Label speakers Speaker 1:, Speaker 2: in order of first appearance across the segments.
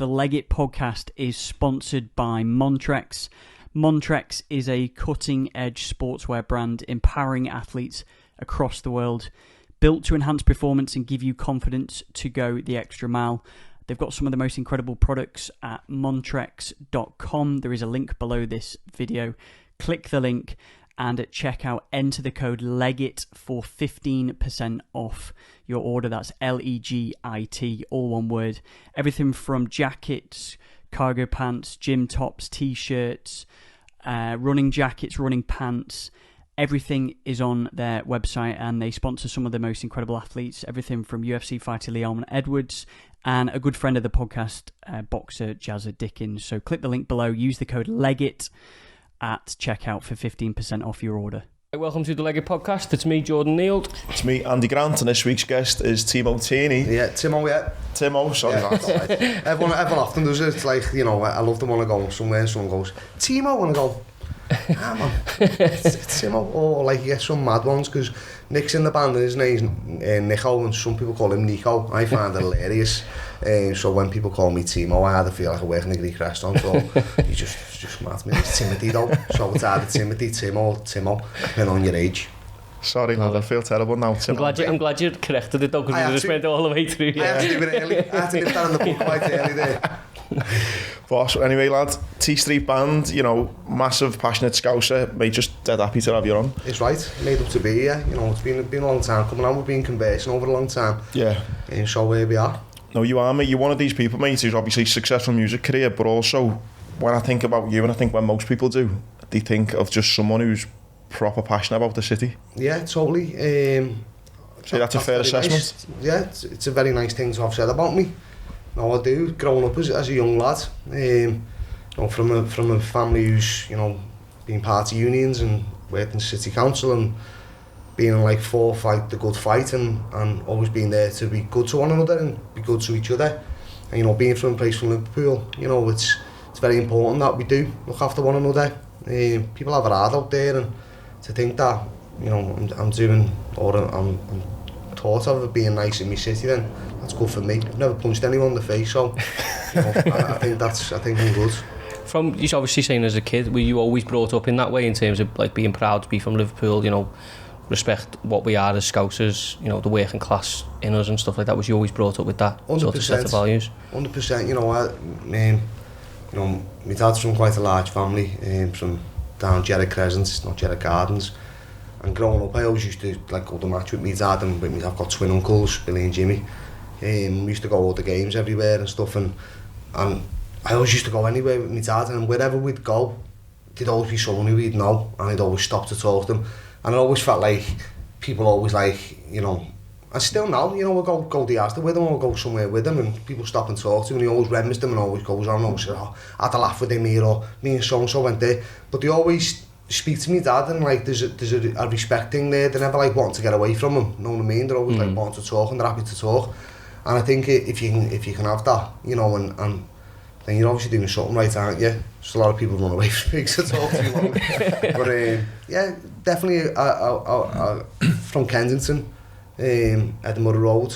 Speaker 1: The Leg It podcast is sponsored by Montrex. Montrex is a cutting-edge sportswear brand empowering athletes across the world, built to enhance performance and give you confidence to go the extra mile. They've got some of the most incredible products at montrex.com. There is a link below this video. Click the link and at checkout, enter the code LEGIT for 15% off your order. That's LEGIT, all one word. Everything from jackets, cargo pants, gym tops, t-shirts, running jackets, running pants. Everything is on their website, and they sponsor some of the most incredible athletes. Everything from UFC fighter Leon Edwards and a good friend of the podcast, boxer Jazza Dickens. So click the link below, use the code LEGIT at checkout for 15% off your order.
Speaker 2: Welcome to the Leg It podcast. It's me, Jordan Neal.
Speaker 3: It's me, Andy Grant, and this week's guest is Timo Tierney.
Speaker 4: Yeah, Timo, sorry.
Speaker 3: Yeah.
Speaker 4: Everyone often does it. It's like, you know, I love to want to go somewhere and someone goes, Timo, and I go, man, it's Timo. Or like you get some mad ones, because Nick's in the band and his name's Nico, and some people call him Nico. I find it hilarious. So when people call me Timo, I either feel like I work in a Greek restaurant, or he's just mad. It's Timothy though, so it's either Timothy, Timo, depending on your age.
Speaker 3: Sorry, lad, I feel terrible now.
Speaker 2: I'm glad you corrected it though, because we just went all the way through.
Speaker 4: I had to do it early. I had to nip that in the book quite early there.
Speaker 3: But anyway, lad, T Street band, you know, massive, passionate Scouser, mate, just dead happy to have you on.
Speaker 4: It's right, made up to be here. You know, it's been a long time coming on. We've been conversing over a long time.
Speaker 3: Yeah.
Speaker 4: And so here we are.
Speaker 3: No, you are, mate. You're one of these people, mate, who's obviously successful music career, but also when I think about you, and I think when most people do, they think of just someone who's proper passionate about the city.
Speaker 4: Yeah, totally.
Speaker 3: So that's a fair assessment.
Speaker 4: Nice. Yeah, it's a very nice thing to have said about me. No, I do. Growing up as a young lad, you know, from a family who's, you know, been part of unions and worked in city council and being in like the good fight and always being there to be good to one another and be good to each other. And, you know, being from a place from Liverpool, you know, it's very important that we do look after one another. People have it hard out there, and to think that, you know, I'm doing, or I'm taught of it being nice in my city, then that's good for me. I've never punched anyone in the face, so you know, I think I'm good.
Speaker 2: From you're obviously saying as a kid, were you always brought up in that way in terms of like being proud to be from Liverpool, you know, respect what we are as Scousers, you know, the working class in us and stuff like that? Was you always brought up with that
Speaker 4: 100%,
Speaker 2: sort of set of values?
Speaker 4: 100%. You know, my dad's from quite a large family, from down Jerry Crescent, not Jerry Gardens. And growing up, I always used to like go to match with my dad, and with me, I've got twin uncles, Billy and Jimmy. We used to go to the games everywhere and stuff, and I always used to go anywhere with my dad, and wherever we'd go, there'd always be someone who we'd know, and I'd always stop to talk to them. And I always felt like people always like, you know, I still now, you know, we'll go to the Asda with them, or go somewhere with them, and people stop and talk to him, and he always remembers them and always goes on and always says, oh, I had a laugh with him here, or me and so-and-so went there. But they always speak to me dad, and like there's a respect thing there. They're never like wanting to get away from him, you know what I mean? They're always like wanting to talk, and they're happy to talk. And I think if you can have that, you know, and then you're obviously doing something right, aren't you? Just a lot of people run away from me to talk too long. But yeah, definitely from Kensington, Edinburgh Road,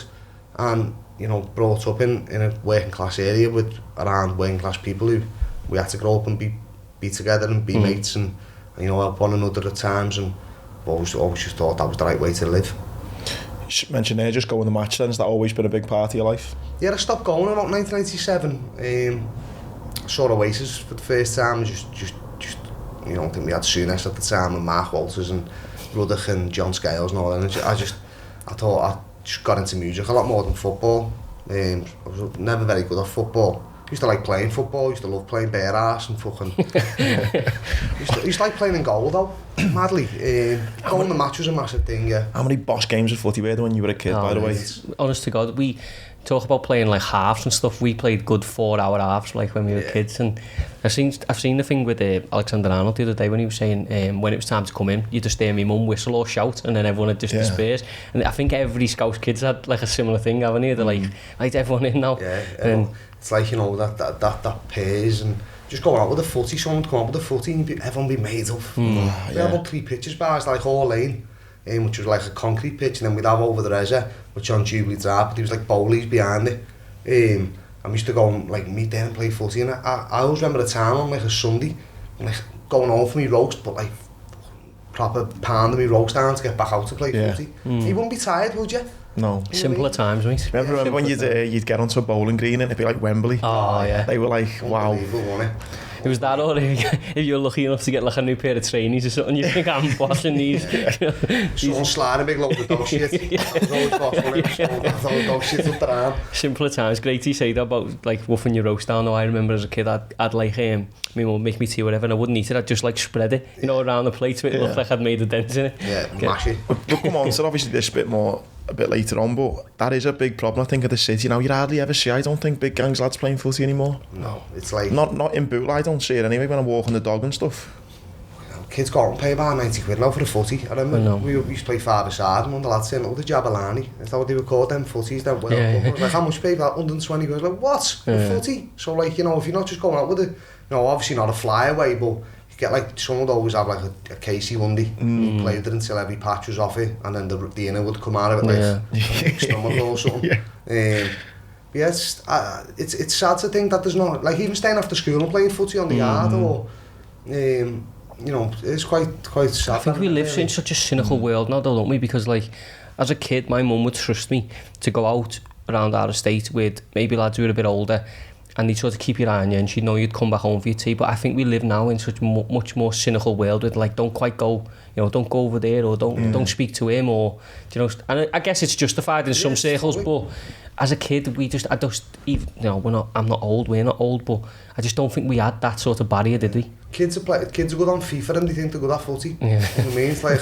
Speaker 4: and you know, brought up in a working class area with around working class people who we had to grow up and be together and be mates and you know, help one another at times, and always just thought that was the right way to live.
Speaker 3: You mentioned there just going to match then, has that always been a big part of your life?
Speaker 4: Yeah, I stopped going in about 1997. I saw Oasis for the first time, just you know, I think we had Soonest at the time, and Mark Walters and Ruddock and John Scales and all that, and I thought I just got into music a lot more than football. I was never very good at football. I used to like playing football, I used to love playing bare ass and fucking... I used to like playing in goal though, madly. Going to match was a massive thing, yeah.
Speaker 3: How many boss games of footy were there when you were a kid, by the way?
Speaker 2: Honest to God, we talk about playing like halves and stuff. We played good 4-hour halves like when we were kids, and I've seen the thing with Alexander Arnold the other day when he was saying when it was time to come in, you just hear me mum whistle or shout, and then everyone had just dispersed. And I think every Scouse kids had like a similar thing, haven't they? They're like everyone in now.
Speaker 4: Yeah, and it's like, you know, that pairs, and just going out with a footy, someone would come out with a footy and everyone be made up. We had about 3 pitches bars, like all lane, which was like a concrete pitch, and then we'd have over the reser, which on Jubilee Drive, but there was like bowlies behind it. I used to go and like meet there and play footy, and I always remember the time on like a Sunday, and like going home for me roast, but like proper pounding me roast down to get back out to play footy. You wouldn't be tired, would you?
Speaker 3: No.
Speaker 2: Simpler times, mate.
Speaker 3: Remember when you'd get onto a bowling green and it'd be like Wembley?
Speaker 2: Oh, yeah.
Speaker 3: They were like, wow.
Speaker 4: Unbelievable, wasn't it?
Speaker 2: It was that, or if you're lucky enough to get like a new pair of trainers or something, you think I'm bossing these.
Speaker 4: Someone sliding a big load of dog shit. I was always bossing dog shit up the arm.
Speaker 2: Simpler times. Great to say that about like woofing your roast down. I remember as a kid, I'd like my mum would make me tea or whatever, and I wouldn't eat it. I'd just like spread it, you know, around the plate so it looked like I'd made a dent in it.
Speaker 4: Yeah, mash it.
Speaker 3: We'll come on to obviously this a bit later on, but that is a big problem I think of the city. You hardly ever see, I don't think, big gangs lads playing footy anymore.
Speaker 4: No, it's like
Speaker 3: not in Bootle, I don't see it anyway when I'm walking the dog and stuff.
Speaker 4: Kids go out and pay about 90 quid now for the footy. I remember we used to play five-a-side and one of the lads saying, oh, the Jabalani. Is that what they were called, them footies? Them well, I was like, how much pay for that? 120 quid. I was like, what? For footy? So like, you know, if you're not just going out with it, you know, obviously not a flyaway, but you get like, someone would always have like a Casey Lundy. You play with it until every patch was off it, and then the inner would come out of it like stomach or something. Yes, it's sad to think that there's not, like even staying after school and playing footy on the yard or, you know, it's quite sad.
Speaker 2: I think we live in such a cynical world now, though, don't we? Because like, as a kid, my mum would trust me to go out around our estate with maybe lads who were a bit older, and they'd sort of keep your eye on you, and she'd know you'd come back home for your tea. But I think we live now in such much more cynical world with like, don't quite go, you know, don't go over there, or don't speak to him, or, you know, and I guess it's justified in some circles, but as a kid, I just even, you know, I'm not old, we're not old, but I just don't think we had that sort of barrier, did we?
Speaker 4: Kids are good on FIFA and they think they're good at footy. You know what I mean? It's like,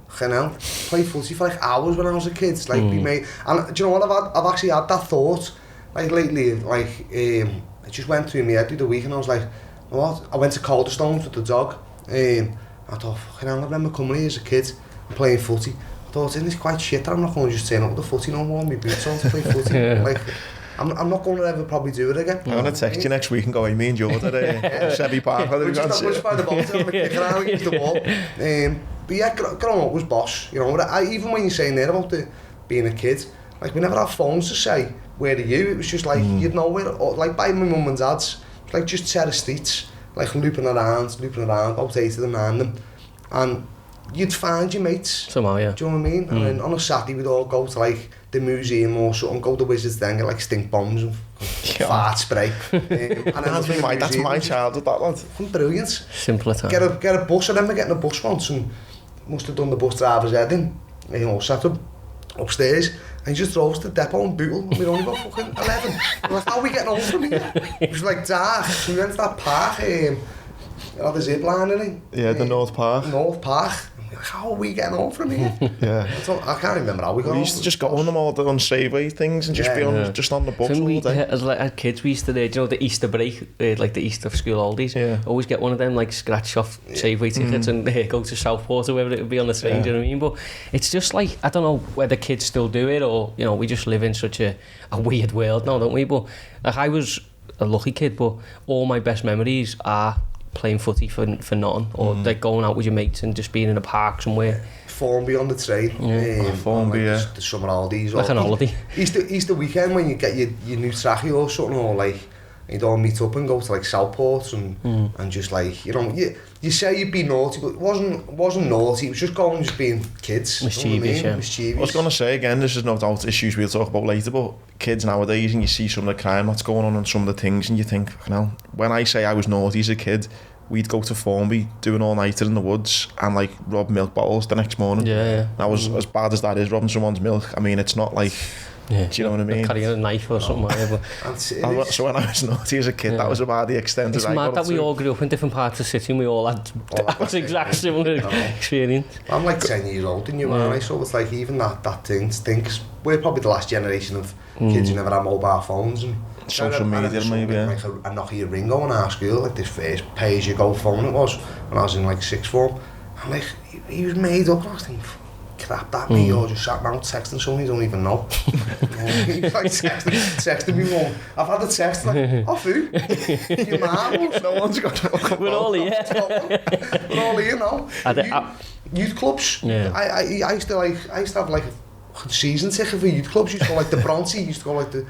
Speaker 4: play footy for like hours when I was a kid. It's like, and do you know what, I've actually had that thought, like lately, like, it just went through my head through the week, and I was like, what? I went to Calderstones with the dog, I thought, fucking hell, I remember coming here as a kid and playing footy. I thought, it's quite shit that I'm not going to just turn up with the footy no more, my boots on to play footy. Like, I'm not going to ever probably do it again. I'm
Speaker 3: going to text you next week and go, hey, me and Jordan at Chevy Park.
Speaker 4: We're just by the boat, I'm kicking around against the wall. But yeah, growing up was boss, you know. Even when you're saying there about being a kid, like, we never had phones to say, where are you? It was just like, you'd know where, like by my mum and dad's, it was like just set of streets, like looping around, about 8 of them, 9 of them, and you'd find your mates. Somehow, yeah. Do you know what I mean? And then on a Saturday we'd all go to like the museum or something, go to Wizards then, get like stink bombs and fart spray. And
Speaker 3: that's my childhood, that lad.
Speaker 4: Brilliant.
Speaker 2: Simpler time.
Speaker 4: Get a bus. I remember getting a bus once and must have done the bus driver's head in, you know, sat up upstairs, and he just drove us to the depot in Bootle, and we were only about fucking 11. We're like, how are we getting home from here? It was like dark, so we went to that park, it had a zip line in it.
Speaker 3: Yeah, the North Park.
Speaker 4: Like, how are we getting home from here? I can't remember how we got home.
Speaker 3: We used to just go on them all the unsavoury things and just be on just on the bus all day.
Speaker 2: As like kids, we used to, you know, the Easter break, like the Easter school holidays, always get one of them like scratch off savoury tickets and go to Southport or wherever it would be on the train, do you know what I mean? But it's just like, I don't know whether kids still do it, or, you know, we just live in such a weird world now, don't we? But like, I was a lucky kid, but all my best memories are playing footy for nothing, or like going out with your mates and just being in a park somewhere.
Speaker 4: Formby on the train.
Speaker 3: Formby,
Speaker 4: like the summer holidays.
Speaker 2: Like an holiday.
Speaker 4: Easter weekend when you get your new trackie or something, or like you'd all meet up and go to like Southport and just like, you know, you say you'd be naughty, but it wasn't naughty, it was just going, just being kids.
Speaker 2: Mischievous,
Speaker 3: Mischievous. I was going to say again, this is no doubt issues we'll talk about later, but kids nowadays, and you see some of the crime that's going on and some of the things, and you think, you know, when I say I was naughty as a kid, we'd go to Formby, do an all-nighter in the woods, and like rob milk bottles the next morning. That was as bad as that is, robbing someone's milk. I mean, it's not like, do you know what I mean?
Speaker 2: Carrying a knife or something.
Speaker 3: So when I was naughty as a kid, that was about the extent
Speaker 2: it's
Speaker 3: that I got.
Speaker 2: It's mad that we all grew up in different parts of the city and we all had that exact similar experience.
Speaker 4: I'm like 10 years old in you, aren't I? So it's like even that thing, because we're probably the last generation of kids who never had mobile phones and
Speaker 3: social media, maybe,
Speaker 4: like a Nokia Ringo in our school, like this first pay-as-you-go phone it was, when I was in like sixth form. And like, he was made up, and I was thinking, crap, that me, or just sat down texting someone you don't even know. He was like texting me, mum. I've had a text, like, off who? Your mum?
Speaker 3: No one's got to.
Speaker 2: We're all here.
Speaker 4: We're all here now. Youth clubs. I used to have like, season ticket for youth clubs. You used to go like the Bronte, you used to go like the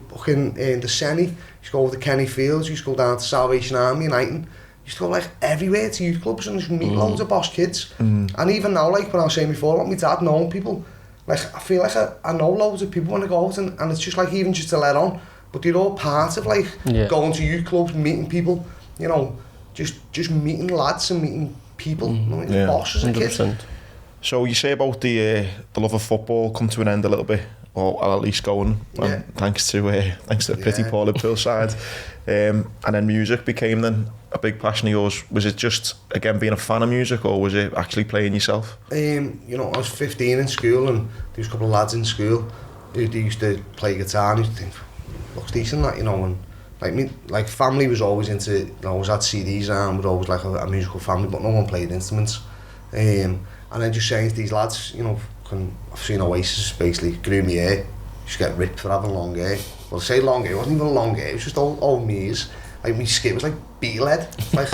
Speaker 4: fucking the Senny, you used to go to the Kenny Fields, you used to go down to Salvation Army and Eighton. You used to go like everywhere to youth clubs and just meet loads of boss kids. And even now, like when I was saying before, like my dad knowing people, like I feel like I know loads of people when I go out and it's just like even just to let on, but they're all part of like going to youth clubs, meeting people, you know, just meeting lads and meeting people, bosses and kids.
Speaker 3: So you say about the love of football come to an end a little bit, or at least going, thanks to the pretty poor Liverpool side, and then music became then a big passion of yours. Was it just again being a fan of music, or was it actually playing yourself?
Speaker 4: You know, I was 15 in school, and there was a couple of lads in school who used to play guitar, and I used to think, looks decent, that, you know, and like me, like family was always into, you know, always had CDs and we're always like a musical family, but no one played instruments. And then just saying to these lads, you know, I've seen Oasis basically grew me hair. You just get ripped for having long hair. Well, I say long hair, it wasn't even long hair, it was just old me's. Like my skin was like beetle-head. Like,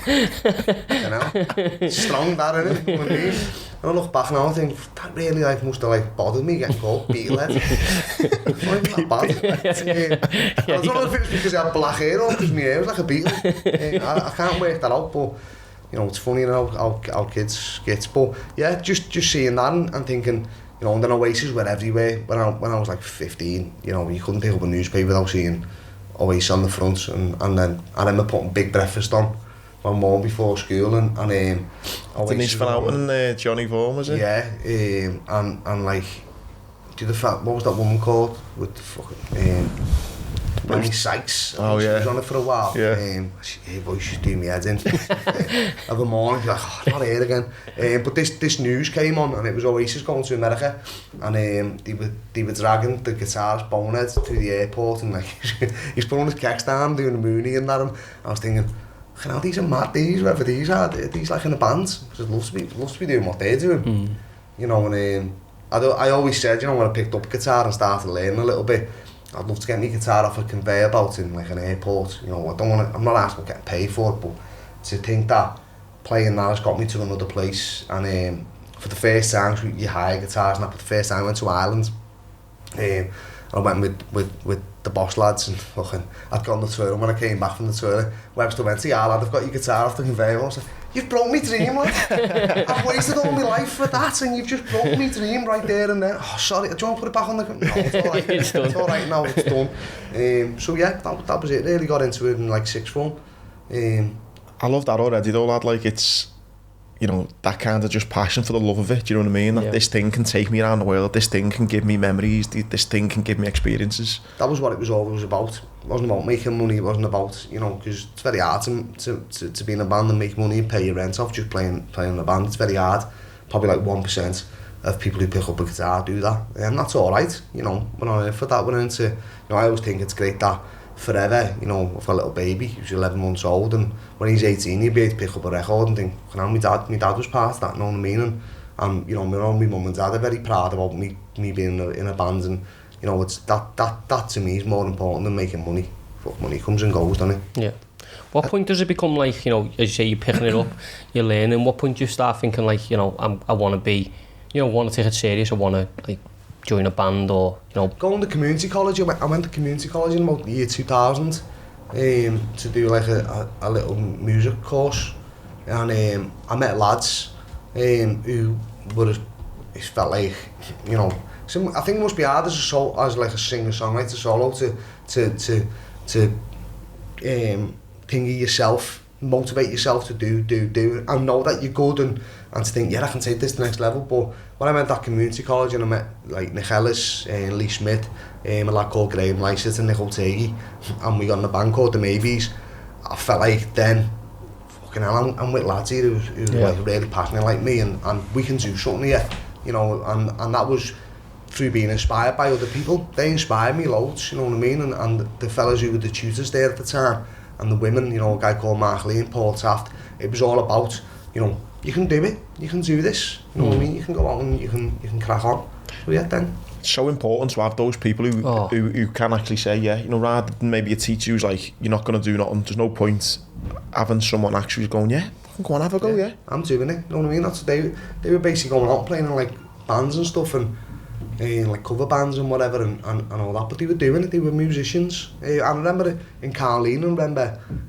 Speaker 4: you know, strong that, innit? You know what I mean? And I look back now and think, that really like must have like bothered me getting called beetle-head. It's not even that bad. I don't know if it was because I had black hair or because my hair was like a beetle. I can't work that out, but you know, it's funny how kids get, but yeah, just seeing that and thinking, you know, and then Oasis were everywhere. When I was like 15, you know, you couldn't pick up a newspaper without seeing Oasis on the front, and then I remember putting Big Breakfast on one morning before school, and
Speaker 3: Didn't he spell out in Johnny Vaughan, was it?
Speaker 4: Yeah, and like, what was that woman called with the fucking Ronnie Sykes?
Speaker 3: Oh yeah,
Speaker 4: she was on it for a while.
Speaker 3: Yeah.
Speaker 4: Her voice just doing me head in. Of a morning, like, oh, not here again. But this news came on, and it was Oasis going to America, and they were dragging the guitarist Bonehead to the airport, and like he's putting his kicks down, doing a moonie and that. And I was thinking, now these are mad. Whoever these are, these like in a band. I'd love to be doing what they're doing. You know, and I always said, you know, when I picked up guitar and started learning a little bit, I'd love to get my guitar off a conveyor belt in like an airport. You know, I'm not asking getting paid for it, but to think that playing that has got me to another place. And for the first time, you hire guitars, and for the first time I went to Ireland. I went with the boss lads, and fucking, I'd gone to the tour, and when I came back from the tour, Webster went to, yeah lad, I've got your guitar off the conveyor. I was like, you've broke me dream, lad. I've wasted all my life for that, and you've just broke me dream right there and then. Oh, sorry, do you want to put it back on the... No, it's alright. It's alright now, it's done. So yeah, that was it. Really got into it in like sixth form.
Speaker 3: I love that already though, lad. Like, it's, you know, that kind of just passion for the love of it, do you know what I mean? That this thing can take me around the world, this thing can give me memories, this thing can give me experiences.
Speaker 4: That was what it was always about. It wasn't about making money, it wasn't about, you know, because it's very hard to be in a band and make money and pay your rent off just playing in a band. It's very hard. Probably like 1% of people who pick up a guitar do that. And that's alright, you know, we're not in for that, we're into, you know, I always think it's great that forever, you know, for a little baby who's 11 months old, and when he's 18 he'll be able to pick up a record and think, you know, my dad was part of that, you know what I mean? And you know, my mum and dad are very proud about me being in a band, and you know, it's that to me is more important than making money. Fuck, money comes and goes, doesn't it?
Speaker 2: Yeah. What point does it become like, you know, as you say, you're picking it up, you're learning, what point do you start thinking like, you know, I want to be, you know, want to take it serious, I want to like join a band, or, you know...
Speaker 4: Going to community college, I went to community college in about the year 2000 to do like a little music course, and I met lads who would have, it felt like, you know, I think it must be hard as like a singer-songwriter solo to thingy yourself, motivate yourself to do and know that you're good, and to think, yeah, I can take this to the next level. But when I went to that community college and I met like Nick Ellis, Lee Smith, a lad called Graham Lysett and Nick O'Tagey, and we got in a band called The Maybes, I felt like then, fucking hell, I'm with lads here who like really passionate like me, and we can do something here, you know, and that was through being inspired by other people. They inspired me loads, you know what I mean, and the fellas who were the tutors there at the time, and the women, you know, a guy called Mark Lee and Paul Taft, it was all about, you know, you can do it, you can do this, you know what I mean, you can go out and you can crack on. So yeah, then.
Speaker 3: It's so important to have those people who can actually say, yeah, you know, rather than maybe a teacher who's like, you're not going to do nothing, there's no point having someone actually going, yeah, go on, have a go, yeah.
Speaker 4: I'm doing it, you know what I mean, that's they were basically going out playing in like bands and stuff, and like cover bands and whatever, and all that, but they were doing it, they were musicians. I remember in Carleen,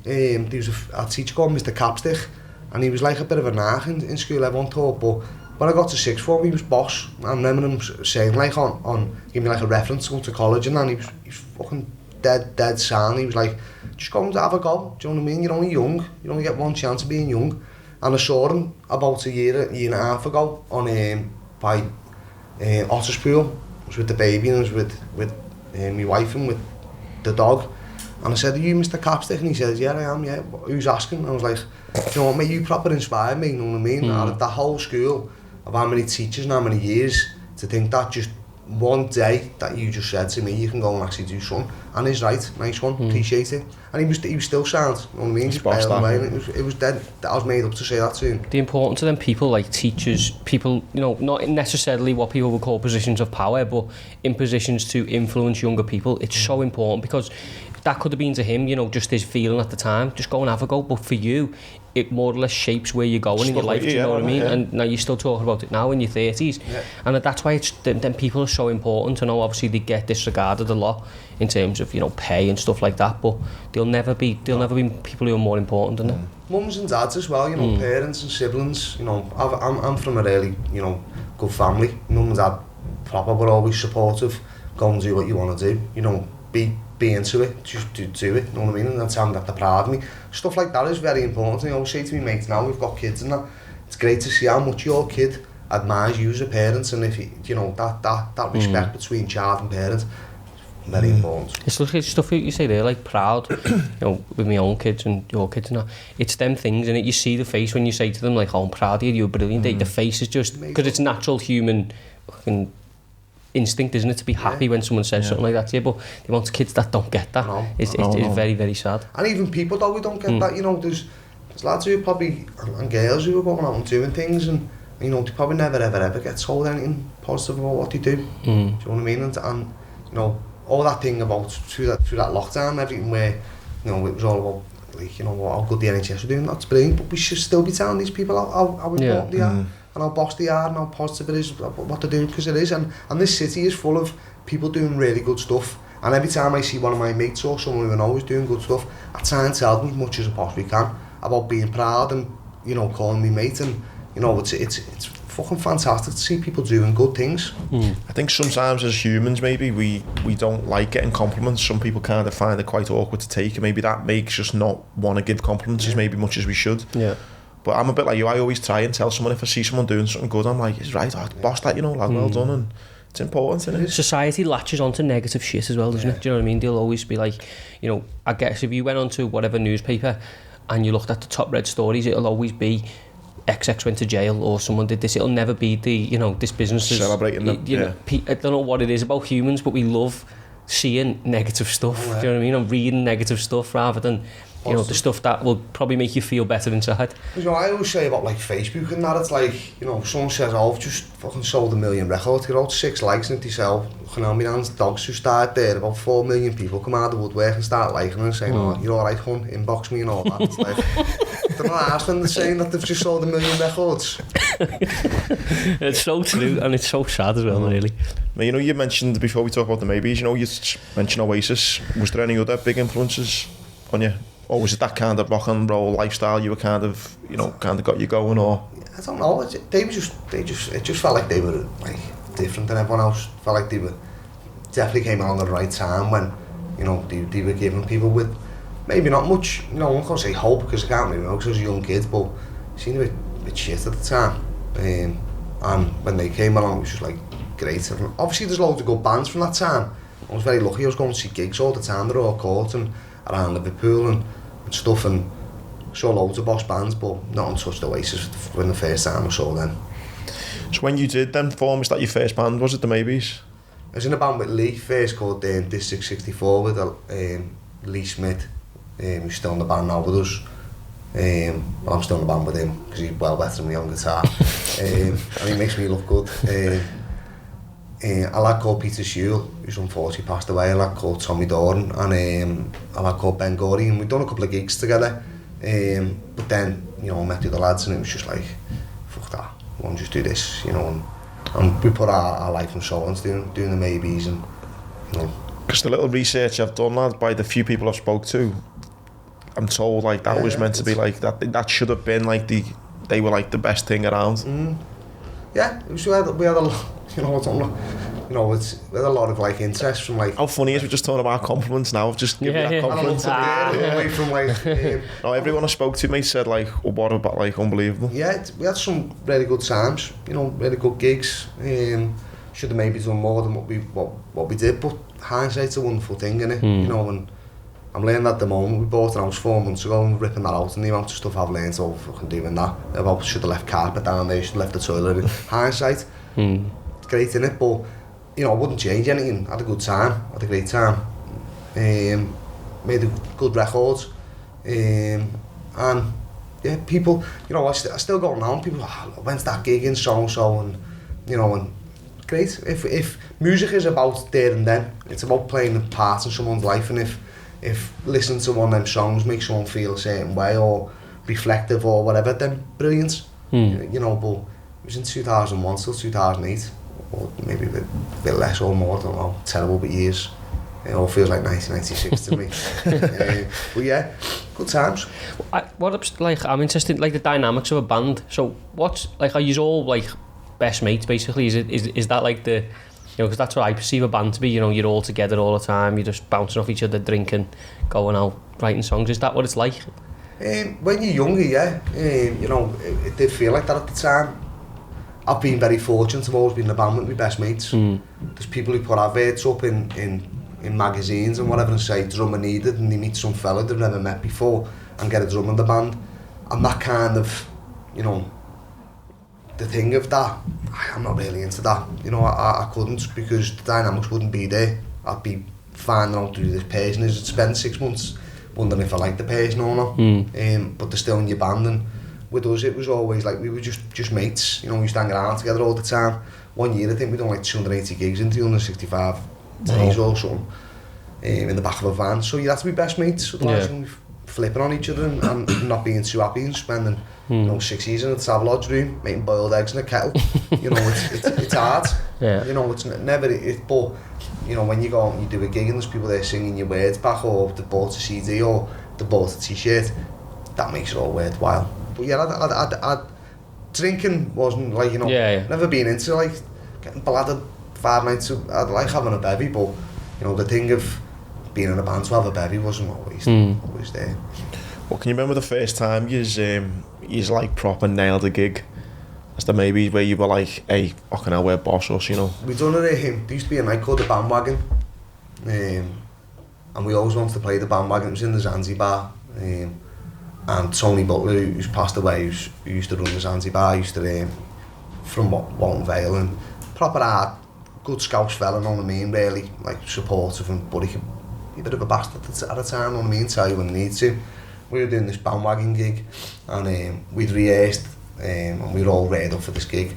Speaker 4: there was a teacher called Mr. Capstick, and he was like a bit of a narc in school, everyone thought, but when I got to sixth form, he was boss. I remember him saying like give me like a reference to go to college, and then he was fucking dead sound. He was like, just go and have a go, do you know what I mean? You're only young, you only get one chance of being young. And I saw him about a year and a half ago on by Otterspool. I was with the baby and I was with my wife and with the dog. And I said, are you Mr. Capstick? And he says, yeah, I am, yeah. Who's asking? And I was like, do you know what, mate, you proper inspired me, you know what I mean? Out of that whole school, of how many teachers and how many years, to think that just one day that you just said to me, you can go and actually do something. And he's right, nice one, appreciate it. And he was still sound, you know what I mean? Just bailed away, and it was dead. I was made up to say that to him.
Speaker 2: The importance of them people, like teachers, people, you know, not necessarily what people would call positions of power, but in positions to influence younger people, it's so important, because that could have been to him, you know, just his feeling at the time, just go and have a go, but for you, it more or less shapes where you're going in your life, do you know what I mean? Yeah. And now you're still talking about it now in your 30s. Yeah. And that's why them people are so important. I know obviously they get disregarded a lot in terms of, you know, pay and stuff like that, but they'll never be people who are more important than them.
Speaker 4: Mums and dads as well, you know, parents and siblings, you know, I'm from a really, you know, good family. Mum and dad proper were always supportive. Go and do what you want to do, you know, be into it, just do it, you know what I mean? And that's how they're proud of me. Stuff like that is very important. I always say to me mates now, we've got kids and that, it's great to see how much your kid admires you as a parent, and if you know, that respect between child and parent, very important.
Speaker 2: It's stuff you say there, like proud, you know, with my own kids and your kids and that. It's them things, and you see the face when you say to them, like, oh, I'm proud of you, you're brilliant. The face is just, because it's natural human fucking instinct, isn't it, to be happy when someone says something like that to you, but the amount of kids that don't get that is very, very sad.
Speaker 4: And even people though who don't get that, you know, there's lads who probably, and girls who are going out and doing things, and you know, they probably never ever get told anything positive about what they do. Do you know what I mean? And you know, all that thing about through that lockdown, everything where, you know, it was all about, like, you know, how good the NHS are doing, that's brilliant, but we should still be telling these people how important they are. And how boss they are and how positive it is, what they do, because it is. And this city is full of people doing really good stuff. And every time I see one of my mates or someone who I know is doing good stuff, I try and tell them as much as I possibly can about being proud and, you know, calling me mate. And, you know, it's fucking fantastic to see people doing good things.
Speaker 3: I think sometimes as humans, maybe we don't like getting compliments. Some people kind of find it quite awkward to take, and maybe that makes us not want to give compliments as maybe much as we should.
Speaker 2: Yeah.
Speaker 3: But I'm a bit like you, I always try and tell someone if I see someone doing something good, I'm like, it's right, boss that, you know, like, well done, and it's important, isn't it?
Speaker 2: Society latches onto negative shit as well, doesn't it? Do you know what I mean? They'll always be like, you know, I guess if you went onto whatever newspaper and you looked at the top red stories, it'll always be XX went to jail or someone did this. It'll never be the, you know, this business is
Speaker 3: celebrating them.
Speaker 2: You know, I don't know what it is about humans, but we love seeing negative stuff. Do you know what I mean? And reading negative stuff rather than, you know, the stuff that will probably make you feel better inside.
Speaker 4: You know, I always say about like Facebook and that, it's like, you know, someone says, oh, I've just fucking sold 1 million records, get out 6 likes, and they sell, you know, my nan's dogs who started there, about 4 million people come out of the woodwork and start liking and saying, oh, you're alright, hun, inbox me and all that. It's like, they're not asked when they're saying that they've just sold 1 million records.
Speaker 2: It's so true, and it's so sad as well, really.
Speaker 3: Now, you know, you mentioned, before we talk about the maybes, you know, you mentioned Oasis. Was there any other big influences on you? Or was it that kind of rock and roll lifestyle you were kind of, you know, kind of got you going, or?
Speaker 4: I don't know, it just felt like they were like different than everyone else. Felt like they were, definitely came along at the right time when, you know, they were giving people with maybe not much, you know, I can't say hope because I can't really know because I was a young kid, but it seemed a bit shit at the time. And when they came along, it was just like great. And obviously there's loads of good bands from that time. I was very lucky, I was going to see gigs all the time, they're all caught and around Liverpool and stuff, and saw loads of boss bands, but not on touched Oasis when the first time I saw them.
Speaker 3: So when you did then form, was that your first band, was it the Maybes?
Speaker 4: I was in a band with Lee first called District 64 with Lee Smith, who's still in the band now with us. Well, I'm still in the band with him because he's well better than me on guitar, and he makes me look good. A lad called Peter Shule, who's unfortunately passed away, a lad called Tommy Doran, and a lad called Ben Gorey, and we'd done a couple of gigs together. But then, you know, I met the other lads and it was just like, fuck that, I won't just do this, you know. And And we put our life and soul into doing the maybes and, you know.
Speaker 3: Because the little research I've done, lad, by the few people I've spoke to, I'm told like that was meant to be like that should have been like they were like the best thing around.
Speaker 4: Yeah, it was, we had a lot, you know, we had a lot of like interest from like.
Speaker 3: How funny is we just talking about compliments now? I've just given that compliment.
Speaker 4: Away from like.
Speaker 3: No, everyone I spoke to, mate, said like, oh, what about like unbelievable?
Speaker 4: Yeah, we had some really good times, you know, really good gigs. Should have maybe done more than what we did, but hindsight's a wonderful thing, innit? You know, and I'm learning at the moment. We bought an house 4 months ago and ripping that out, and the amount of stuff I've learned over fucking doing that. About should have left carpet down there, should have left the toilet in. Hindsight, it's great, innit? But you know, I wouldn't change anything. I had a good time, had a great time. Made a good records, and yeah, people, you know, I still go around. People, when's that gig in so and you know, and great. If music is about there and then, it's about playing a part in someone's life, and if listening to one of them songs makes someone feel a certain way or reflective or whatever, then brilliant. You know, but it was in 2001 till 2008, or maybe a bit less or more, I don't know, terrible but years. It all feels like 1996 to me. But yeah, good times.
Speaker 2: I'm interested, like the dynamics of a band. So what's, like, are you all like best mates basically? Is that like the, you know, because that's what I perceive a band to be, you know, you're all together all the time, you're just bouncing off each other, drinking, going out, writing songs. Is that what it's like?
Speaker 4: When you're younger, yeah, you know, it did feel like that at the time. I've been very fortunate, I've always been in a band with my best mates. There's people who put adverts up in magazines and whatever and say drummer needed, and they meet some fella they've never met before and get a drum in the band. And that kind of, you know, the thing of that, I'm not really into that. You know, I couldn't, because the dynamics wouldn't be there. I'd be finding out who this person is. I'd spend 6 months wondering if I liked the person or not. But they're still in your band, and with us it was always like we were just mates. You know, we used to hang around together all the time. One year I think we done like 280 gigs in 365 days or something, in the back of a van. So you have to be best mates, otherwise you're flipping on each other and not being too happy and spending you know 6 years in a Travelodge room making boiled eggs in a kettle. You know, it's hard. You know, it's never but you know, when you go out and you do a gig and there's people there singing your words back, or they bought a CD or they bought a t-shirt, that makes it all worthwhile. But yeah, I drinking wasn't like, you know, never been into like getting bladdered 5 nights. I'd like having a bevy, but you know, the thing of being in a band to have a bevy wasn't always there.
Speaker 3: Well, can you remember the first time you's like proper nailed a gig? As the maybe where you were like, hey, fucking hell, we're boss us, you know?
Speaker 4: We done it at him. There used to be a night called the Bandwagon, and we always wanted to play the Bandwagon. It was in the Zanzibar, and Tony Butler, who's passed away, who used to run the Zanzibar, used to from Walton Vale, and proper hard, good Scouse fella, know what I mean, really like supportive, and but he could be a bit of a bastard at a time, know what I mean, tell you when you need to. We were doing this Bandwagon gig, and we'd rehearsed, and we were all ready up for this gig.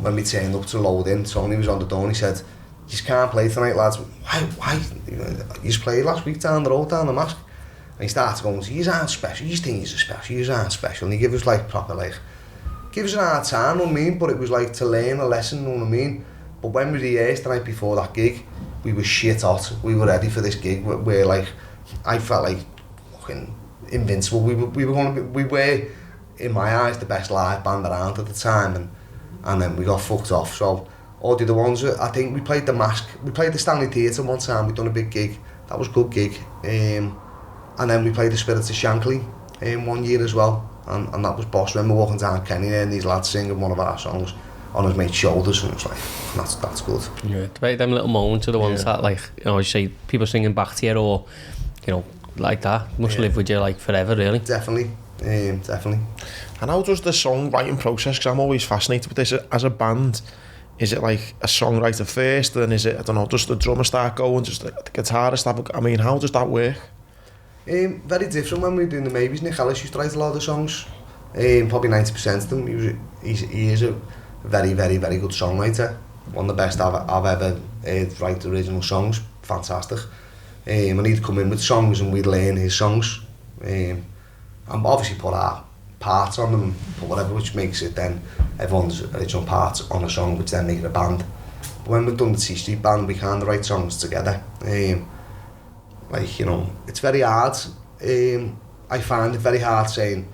Speaker 4: When we turned up to load in, Tony was on the door and he said, "You just can't play tonight, lads." Why? You just played last week down the road, down the Mask. And he started going, "You aren't special, you think you're special, you aren't special." And he gave us like proper like, give us an hard time, know what I mean, but it was like to learn a lesson, know what I mean. But when we rehearsed the night before that gig, we were shit hot, we were ready for this gig, we're like, I felt like fucking invincible. We were, in my eyes, the best live band around at the time, and then we got fucked off. So all the other ones, I think we played the Mask, we played the Stanley Theatre one time, we done a big gig, that was a good gig, and then we played the Spirits of Shankly 1 year as well, and that was boss. I remember walking down Kenny there and these lads singing one of our songs on his mate's shoulders, and it was like, that's good.
Speaker 2: Yeah, them little moments are the ones that, like, you know, you say people singing back to you, or, you know, like that must live with you like forever, really.
Speaker 4: Definitely.
Speaker 3: And how does the songwriting process, because I'm always fascinated with this, as a band, is it like a songwriter first, then is it, I don't know, does the drummer start going, just the guitarist, I mean, how does that work?
Speaker 4: Very different. When we were doing the Maybes, Nick Ellis used to write a lot of songs, probably 90% of them. He is a very, very, very good songwriter, one of the best I've ever heard write original songs, fantastic. And he'd come in with songs and we'd learn his songs, and obviously put our parts on them, or whatever, which makes it then everyone's original parts on a song, which then make it a band. But when we've done the T Street Band, we kind of write songs together. Like, you know, it's very hard. I find it very hard saying,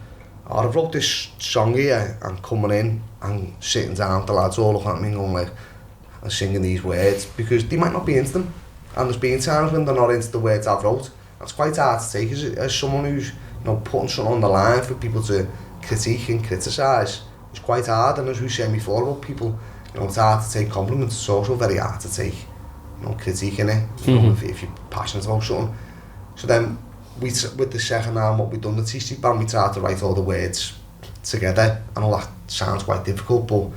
Speaker 4: oh, I've wrote this song here, and coming in and sitting down, the lads all looking at me and going like, and singing these words, because they might not be into them. And there's been times when they're not into the words I've wrote. That's quite hard to take as someone who's, you know, putting something on the line for people to critique and criticise. It's quite hard, and as we were saying before about people, you know, it's hard to take compliments. It's also very hard to take, you know, critique in it, you know, if you're passionate about something. So then, with the second album, what we've done, the T Street Band, we tried to write all the words together. I know that sounds quite difficult, but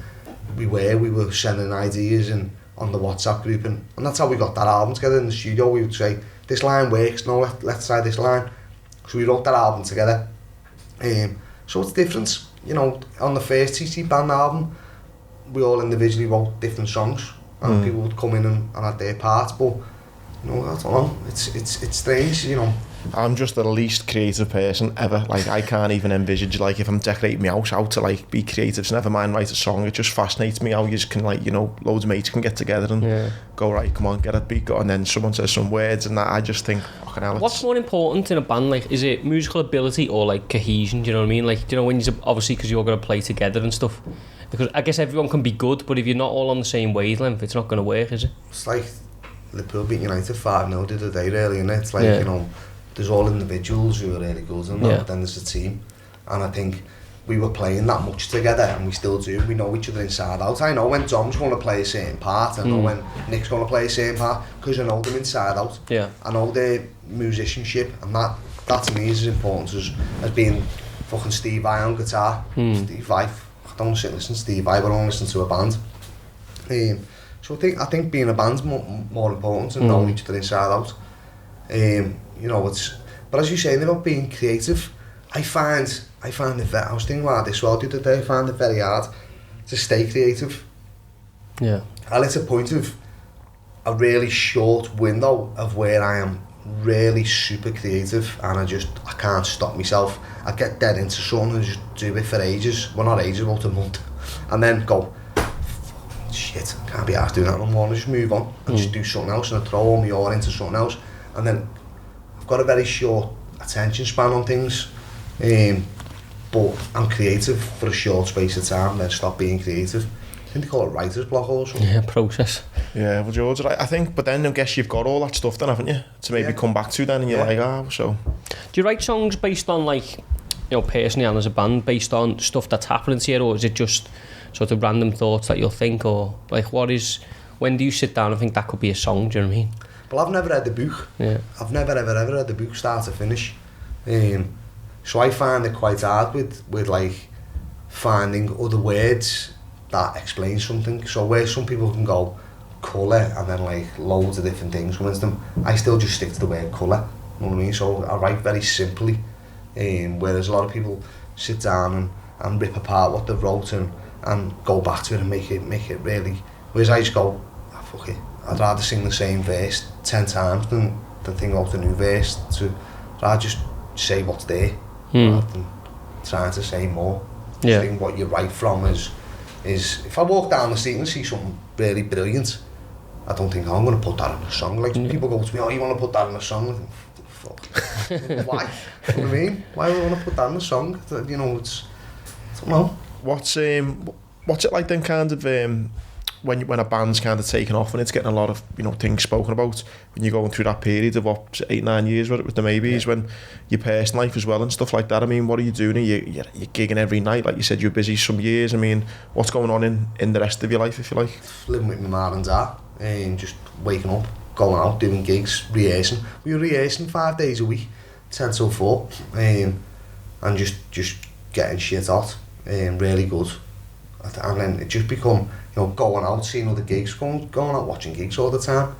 Speaker 4: we were sending ideas and on the WhatsApp group, and that's how we got that album together in the studio. We would say, this line works, no, let's try this line. So we wrote that album together. So it's different, you know, on the first T Street Band album, we all individually wrote different songs, and people would come in and add their parts, but, you know, I don't know, it's strange, you know.
Speaker 3: I'm just the least creative person ever. Like, I can't even envisage, like, if I'm decorating my house, how to, like, be creative. So never mind write a song. It just fascinates me how you can, like, you know, loads of mates can get together and go, right, come on, get a beat, and then someone says some words, and that, I just think, fucking hell.
Speaker 2: What's more important in a band? Like, is it musical ability or, like, cohesion? Do you know what I mean? Like, do you know, when you're, obviously, because you're going to play together and stuff. Because I guess everyone can be good, but if you're not all on the same wavelength, it's not going to work, is it?
Speaker 4: It's like Liverpool beat United 5-0 the other day, really, and it's like, you know, there's all individuals who are really good and that, but then there's a team. And I think we were playing that much together, and we still do. We know each other inside out. I know when Dom's going to play a certain part, I know when Nick's going to play a certain part, because I know them inside out. Yeah. I know their musicianship, and that to me is as important as being fucking Steve Vai on guitar. Steve Vai, I don't sit and listen to Steve Vai, but I don't listen to a band. So I think being a band's more important than knowing each other inside out. You know, but as you say about being creative, I find it very, I was thinking about this well the other day, I find it very hard to stay creative. Yeah. And it's a point of a really short window of where I am really super creative, and I can't stop myself. I get dead into something and just do it for ages, well, not ages, about a month, and then go, shit, can't be arsed doing that no more, and just move on and just do something else, and I throw all my oar into something else, and then I've got a very short attention span on things, but I'm creative for a short space of time, then stop being creative. I think they call it writer's block or something. Yeah,
Speaker 2: process.
Speaker 3: Yeah, well, George, I think, but then I guess you've got all that stuff then, haven't you? To maybe come back to then, and you're like, so.
Speaker 2: Do you write songs based on, like, you know, personally and as a band, based on stuff that's happening to you, or is it just sort of random thoughts that you'll think, or, like, when do you sit down and think that could be a song, do you know what I mean?
Speaker 4: Well, I've never read the book. Yeah. I've never ever read the book start to finish. So I find it quite hard with like finding other words that explain something. So where some people can go colour and then like loads of different things come into them, I still just stick to the word colour. You know what I mean? So I write very simply. Whereas a lot of people sit down and rip apart what they've wrote and go back to it and make it really. Whereas I just go, oh, fuck it. I'd rather sing the same verse 10 times than think out a new verse. I'd just say what's there rather than trying to say more. I think what you write from is if I walk down the street and see something really brilliant, I don't think, oh, I'm going to put that in a song. Like people go to me, oh, you want to put that in a song? I think, fuck. Why? You know what I mean? Why would I want to put that in a song? You know, I don't know.
Speaker 3: What's it like then, kind of, when a band's kind of taken off and it's getting a lot of, you know, things spoken about, when you're going through that period of 8-9 years with the Maybes, when your personal life as well and stuff like that, I mean, what are you doing? You're gigging every night, like you said, you're busy some years. I mean, what's going on in the rest of your life, if you like?
Speaker 4: Living with my mum and dad, and just waking up, going out, doing gigs, rehearsing. We were rehearsing 5 days a week, 10 till 4, and just getting shit out, really good. And then it just become, you know, going out, seeing other gigs, going out watching gigs all the time.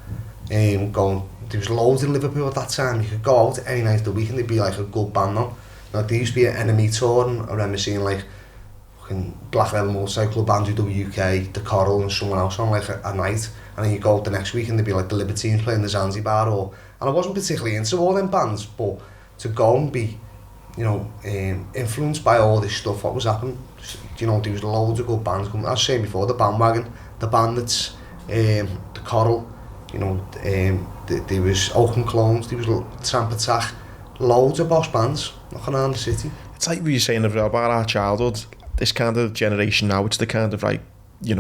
Speaker 4: There was loads in Liverpool at that time. You could go out any night of the week and there'd be like a good band on. Now, there used to be an Enemy tour, and I remember seeing like fucking Black Leather Motorcycle Band who WK, The Coral and someone else on like a night. And then you go out the next week and there'd be like the Libertines playing the Zanzibar, and I wasn't particularly into all them bands, but to go and be influenced by all this stuff, what was happening. There was loads of good bands coming. I was saying before, the Bandwagon, the Bandits, the Coral, there was Oaken Clones, there was Tramp Attack, loads of boss bands knocking around the city.
Speaker 3: It's like we were saying about our childhood, this kind of generation now, it's the kind of like,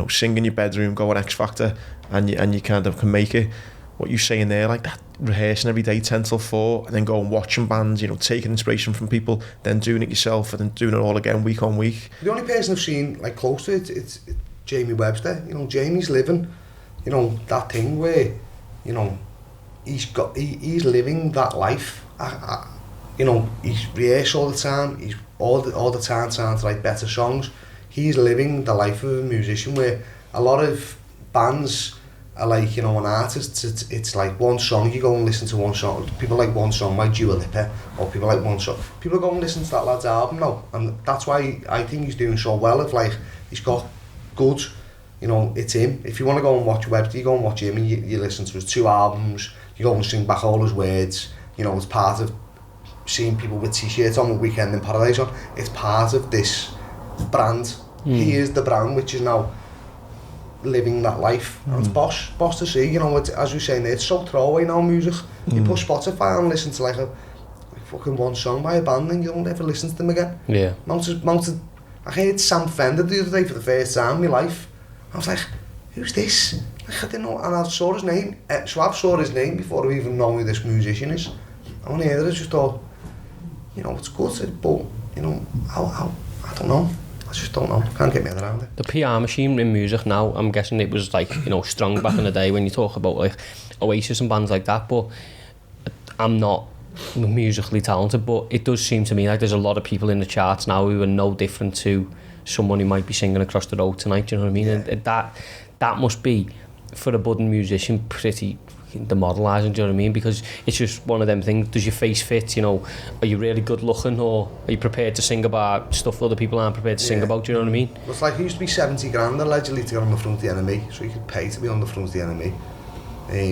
Speaker 3: sing in your bedroom, go on X Factor, and you kind of can make it. What you're saying there, like that, rehearsing every day 10 till 4, and then going watching bands, taking inspiration from people, then doing it yourself, and then doing it all again week on week.
Speaker 4: The only person I've seen like close to it's Jamie Webster. Jamie's living, that thing where, he's living that life. He's rehearsed all the time. He's all the time trying to write better songs. He's living the life of a musician, where a lot of bands are like, an artist, it's like one song, you go and listen to one song. People like one song by Dua Lipa, or people like one song. People go and listen to that lad's album now, and that's why I think he's doing so well. If like, he's got good, it's him. If you want to go and watch Webster, you go and watch him, and you listen to his 2 albums, you go and sing back all his words. It's part of seeing people with t-shirts on with Weekend in Paradise on. It's part of this brand. He is the brand which is now living that life, and it's boss to see. As we say, it's so throwaway now, music. You put Spotify and listen to like fucking one song by a band, and you don't ever listen to them again.
Speaker 2: Yeah.
Speaker 4: I heard Sam Fender the other day for the first time in my life. I was like, who's this? I didn't know, and I saw his name. So I saw his name before I even know who this musician is. And when I heard it, I just thought, it's good, but I don't know. I just don't know. Can't get my head around it.
Speaker 2: The PR machine in music now, I'm guessing it was like, strong back in the day when you talk about like Oasis and bands like that, but I'm not musically talented, but it does seem to me like there's a lot of people in the charts now who are no different to someone who might be singing across the road tonight, do you know what I mean? Yeah. And that must be, for a budding musician, pretty demoralising, do you know what I mean? Because it's just one of them things. Does your face fit? Are you really good looking, or are you prepared to sing about stuff other people aren't prepared to sing about? Do you know what I mean?
Speaker 4: Well, it's like, it used to be 70 grand allegedly to get on the front of the enemy, so you could pay to be on the front of the enemy.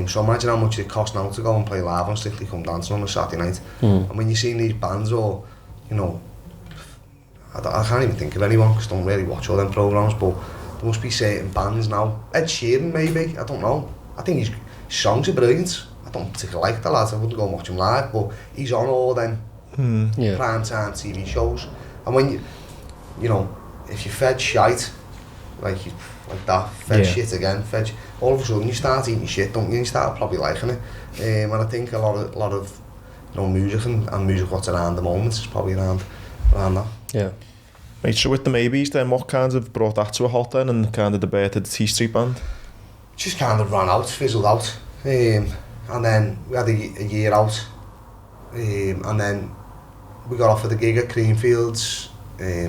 Speaker 4: So imagine how much it costs now to go and play live on Strictly Come Dancing on a Saturday night. And when you see these bands, or I can't even think of anyone because I don't really watch all them programmes, but there must be certain bands now. Ed Sheeran maybe, I don't know. I think his songs are brilliant. I don't particularly like the lads, I wouldn't go and watch him live, but he's on all them prime time TV shows. And when if you fed shite, like that, fed shit again, all of a sudden you start eating shit, don't you? You start probably liking it. And I think a lot of music and music what's around the moment is probably around that.
Speaker 2: Yeah.
Speaker 3: Mate, so with the Maybes then, what kind of brought that to a halt then, and kind of the birth of the T Street Band?
Speaker 4: Just kind of ran out, fizzled out. And then we had a year out. And then we got offered a gig at Creamfields,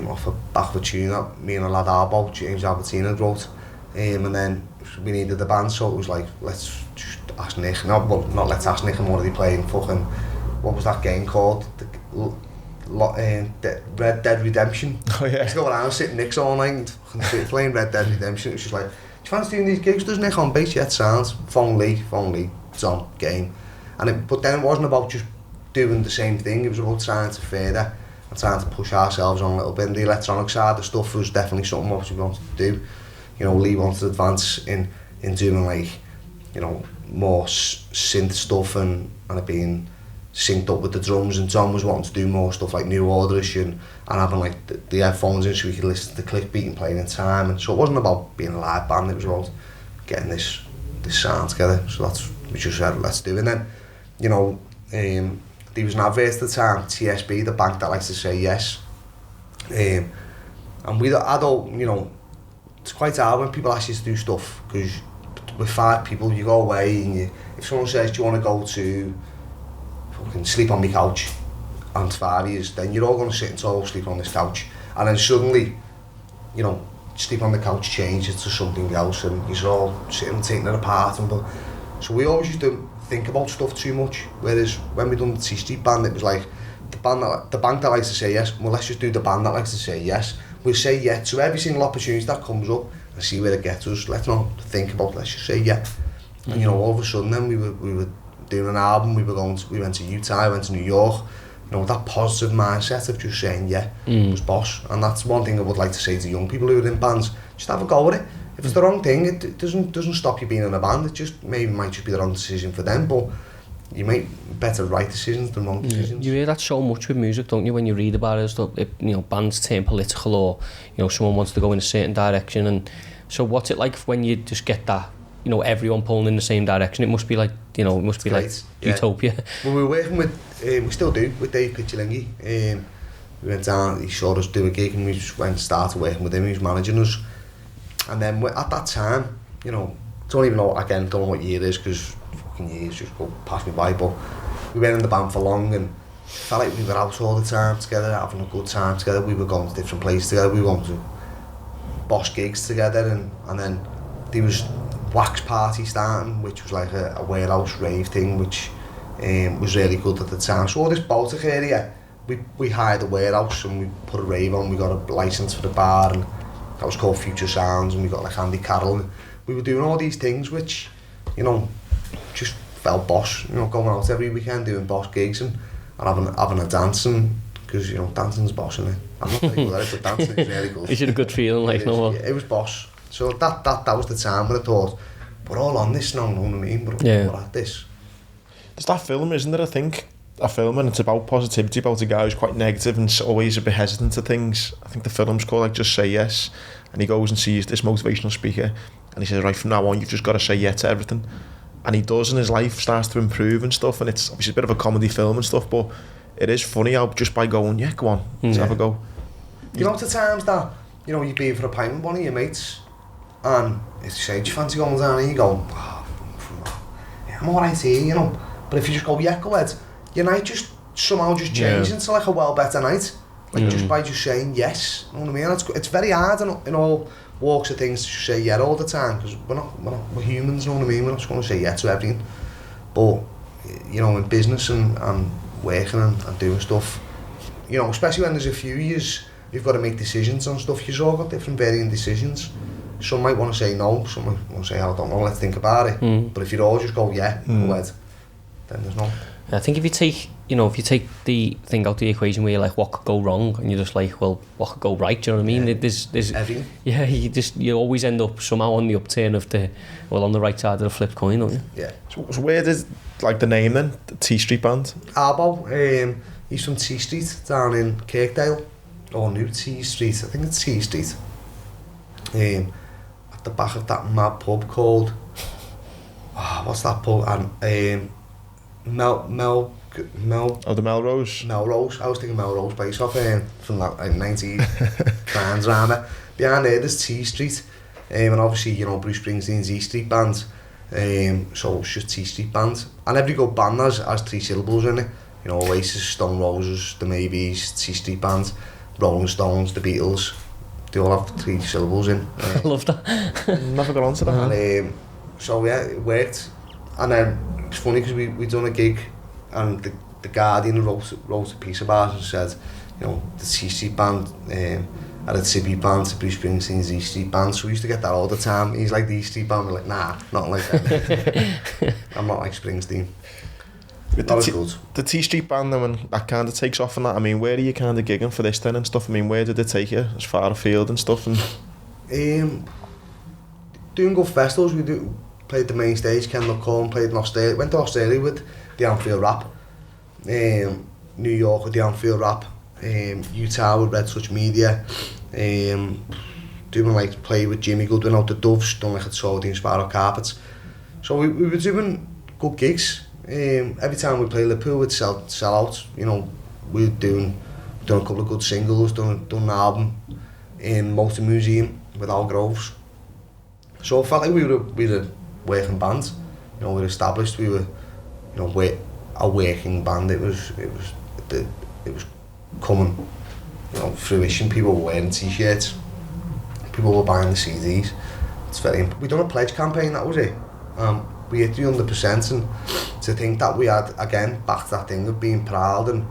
Speaker 4: off a back of a tune that me and a lad Arbo, James Albertine had wrote. And then we needed the band, so it was like, let's just ask Nick. Not let's ask Nick, and what are they playing? Fucking, what was that game called? Red Dead Redemption. Oh yeah. Just go around sitting Nick's all night and playing Red Dead Redemption. It was just like, do you fancy doing these gigs? Does Nick on bass? Yeah, it sounds. Phone Lee, it's on, game. But then it wasn't about just doing the same thing, it was about trying to further and trying to push ourselves on a little bit. And the electronic side of stuff was definitely something what we wanted to do. Lee wanted to advance in doing like, more synth stuff and it being synced up with the drums, and Tom was wanting to do more stuff like New Order-ish and having like the headphones in so we could listen to the click beat and playing in time. And so it wasn't about being a live band, it was about getting this sound together. So we just said, let's do it. And then, there was an advert at the time, TSB, the bank that likes to say yes. And I don't, it's quite hard when people ask you to do stuff, because with 5 people you go away and if someone says, do you want to go to fucking sleep on my couch and 5 years, then you're all going to sit and talk, sleep on this couch, and then suddenly, sleep on the couch changes to something else, and you're all sitting and taking it apart. So we always used to think about stuff too much, whereas when we done the T Street Band, it was like the band that likes to say yes, well, let's just do the band that likes to say yes. We'll say yes to every single opportunity that comes up and see where it gets us. Let's not think about, let's just say yeah. And all of a sudden then we were doing an album, we went to Utah, went to New York, that positive mindset of just saying was boss. And that's one thing I would like to say to young people who are in bands, just have a go with it. If it's the wrong thing, it doesn't stop you being in a band. It just might just be the wrong decision for them, but you make better right decisions than wrong decisions.
Speaker 2: You hear that so much with music, don't you, when you read about it, stuff, bands turn political, or someone wants to go in a certain direction. And so what's it like when you just get that, everyone pulling in the same direction? It must be like, like utopia.
Speaker 4: Well, we were working with, we still do, with Dave Picciolinghi. We went down, he saw us do a gig, and we just went and started working with him. He was managing us. And then at that time, don't even know, again, don't know what year it is, because fucking years just go past me by, but we weren't in the band for long, and felt like we were out all the time together, having a good time together. We were going to different places together, we were going to boss gigs together, and then there was wax party starting, which was like a warehouse rave thing, which was really good at the time. So all this Baltic area, we hired a warehouse and we put a rave on. We got a license for the bar, and that was called Future Sounds, and we got like Andy Carroll. And we were doing all these things which, just felt boss. Going out every weekend doing boss gigs and having a dance, and because dancing's boss, isn't it? I'm not very good at it, but dancing is really good.
Speaker 2: Is it a good feeling, like no one?
Speaker 4: Yeah, it was boss. So that was the time when I thought, we're all on this now, you know what I mean? We're at this.
Speaker 3: There's that film, isn't there, I think? A film, and it's about positivity, about a guy who's quite negative and always a bit hesitant to things. I think the film's called like Just Say Yes, and he goes and sees this motivational speaker, and he says, right from now on, you've just got to say yes to everything. And he does, and his life starts to improve and stuff, and it's obviously a bit of a comedy film and stuff, but it is funny how just by going, go on, let's have a go.
Speaker 4: The times that, you've been for a pint with one of your mates, and it's say, do you fancy going down, and you go, I'm alright here, but if you just go, go ahead, your night just somehow just changes into like a well better night, like just by just saying yes, you know what I mean? It's very hard in all walks of things to say all the time, because we're humans, you know what I mean? We're not just going to say to everything, but in business and working and doing stuff, especially when there's a few years, you've got to make decisions on stuff. You've all got different varying decisions. Some might want to say no, some might want to say, I don't know, let's think about it. But if you all just go, go ahead, then there's no.
Speaker 2: I think if you take the thing out of the equation where you're like, what could go wrong, and you're just like, well, what could go right? Do you know what I mean? There's
Speaker 4: everything.
Speaker 2: Yeah, you always end up somehow on the upturn of on the right side of the flip coin, don't you?
Speaker 4: Yeah.
Speaker 3: So where does like the name then? The T Street Band?
Speaker 4: Arbo, he's from T Street down in Kirkdale, or New T Street. I think it's T Street. At the back of that mad pub called, what's that pub? And
Speaker 3: the Melrose?
Speaker 4: Melrose. I was thinking Melrose Place off from that 90s Crimes drama. Behind there, there's T Street. And obviously, Bruce Springsteen's E Street Band. So it's just T Street Band. And every good band has 3 syllables in it. Oasis, Stone Roses, the Maybes, T Street Band, Rolling Stones, the Beatles. They all have 3 syllables in.
Speaker 2: I love that.
Speaker 3: Never got onto that.
Speaker 4: And, so yeah, it worked. And then it's funny because we done a gig, and the Guardian wrote a piece about it and said, the T Street Band had a tribute band to Bruce Springsteen's E Street Band. So we used to get that all the time. He's like the E Street Band. We're like, nah, not like that. I'm not like Springsteen.
Speaker 3: The T Street Band, then, when that kind of takes off and that, I mean, where are you kind of gigging for this then and stuff? I mean, where did it take you as far afield and stuff? And
Speaker 4: doing good festivals. We played the main stage, Kendall Corn, played in Australia, went to Australia with the Anfield Rap, New York with the Anfield Rap, Utah with Red Touch Media, doing like play with Jimmy Goodwin out the Doves, done like at Saudi and Sparrow Carpets. So we were doing good gigs. Every time we play Liverpool, we'd sell out. We were done a couple of good singles, done an album in Motor Museum with Al Groves. So I felt like we were a working band. We were established. We were, a working band. It was coming, fruition. People were wearing t-shirts. People were buying the CDs. It's very. We done a pledge campaign. That was it. We hit 300%, and to think that we had, again, back to that thing of being proud, and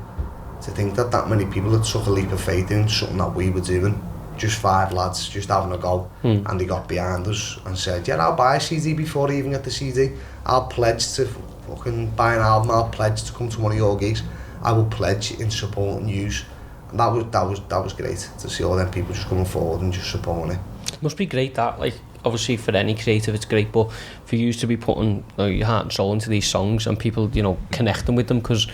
Speaker 4: to think that many people had took a leap of faith in something that we were doing, just 5 lads just having a go, and they got behind us and said, I'll buy a CD before I even get the CD, I'll pledge to fucking buy an album, I'll pledge to come to one of your gigs, I will pledge in supporting yous. And that was great to see all them people just coming forward and just supporting it.
Speaker 2: It must be great that, like, obviously for any creative it's great, but for you to be putting your heart and soul into these songs and people, you know, connecting with them, because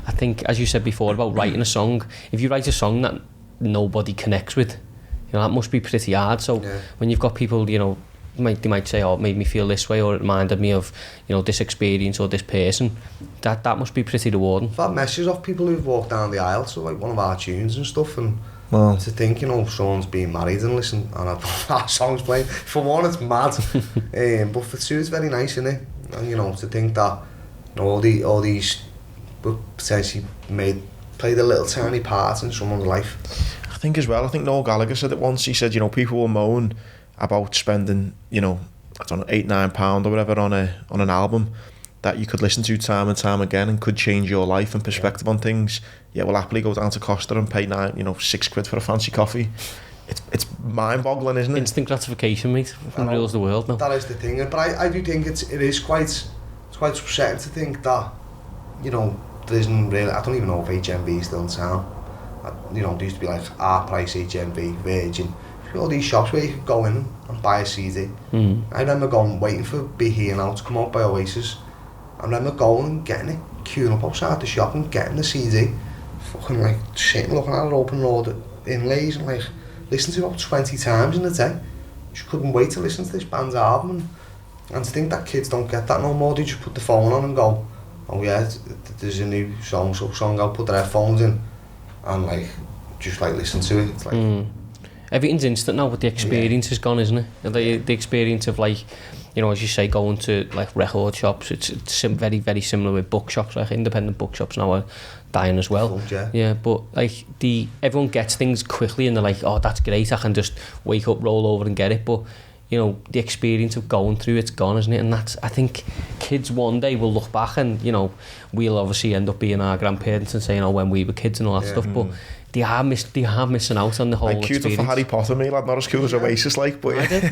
Speaker 2: I think, as you said before about writing a song, if you write a song that nobody connects with, you know, that must be pretty hard. So when you've got people, you know, they might say, oh, it made me feel this way, or it reminded me of, you know, this experience or this person, that must be pretty rewarding.
Speaker 4: I've had messages of people who've walked down the aisle to like one of our tunes and stuff, and
Speaker 3: wow.
Speaker 4: to think, you know, someone's being married and listen, and our song's playing, for one it's mad, but for two it's very nice, isn't it? And you know, to think that, you know, all these potentially played a little tiny part in someone's life.
Speaker 3: I think as well, I think Noel Gallagher said it once. He said, you know, people will moan about spending, you know, I don't know, £8-9 or whatever on an album that you could listen to time and time again and could change your life and perspective on things. Yeah, we'll happily go down to Costa and pay £6 for a fancy coffee. It's mind-boggling, isn't it?
Speaker 2: Instant gratification, mate. Rules the world now.
Speaker 4: That is the thing, but I do think it is quite upsetting to think that, you know, there isn't really. I don't even know if HMV is still in town. You know, there used to be like our price HMV, Virgin. All these shops where you could go in and buy a CD. I remember waiting for Be Here Now to come out by Oasis. I remember going and getting it, queuing up outside the shop and getting the CD, fucking like sitting looking at it, open all the inlays, and like listening to it about 20 times in a day. Just couldn't wait to listen to this band's album, and to think that kids don't get that no more. They just put the phone on and go, oh yeah, there's a new song out, put their headphones in and like just like listen to it. It's like
Speaker 2: everything's instant now, but the experience is gone, isn't it? The experience of, like, you know, as you say, going to like record shops, it's very, very similar with bookshops. Like independent bookshops now are dying as well. Yeah, but like everyone gets things quickly and they're like, oh, that's great, I can just wake up, roll over and get it. But you know, the experience of going through it's gone, isn't it? And that's, I think kids one day will look back and, you know, we'll obviously end up being our grandparents and saying, oh, when we were kids and all that stuff, but they are missing out on the whole experience.
Speaker 3: Like, cute for Harry Potter, me, lad, not as cool as Oasis, like, but
Speaker 2: I did.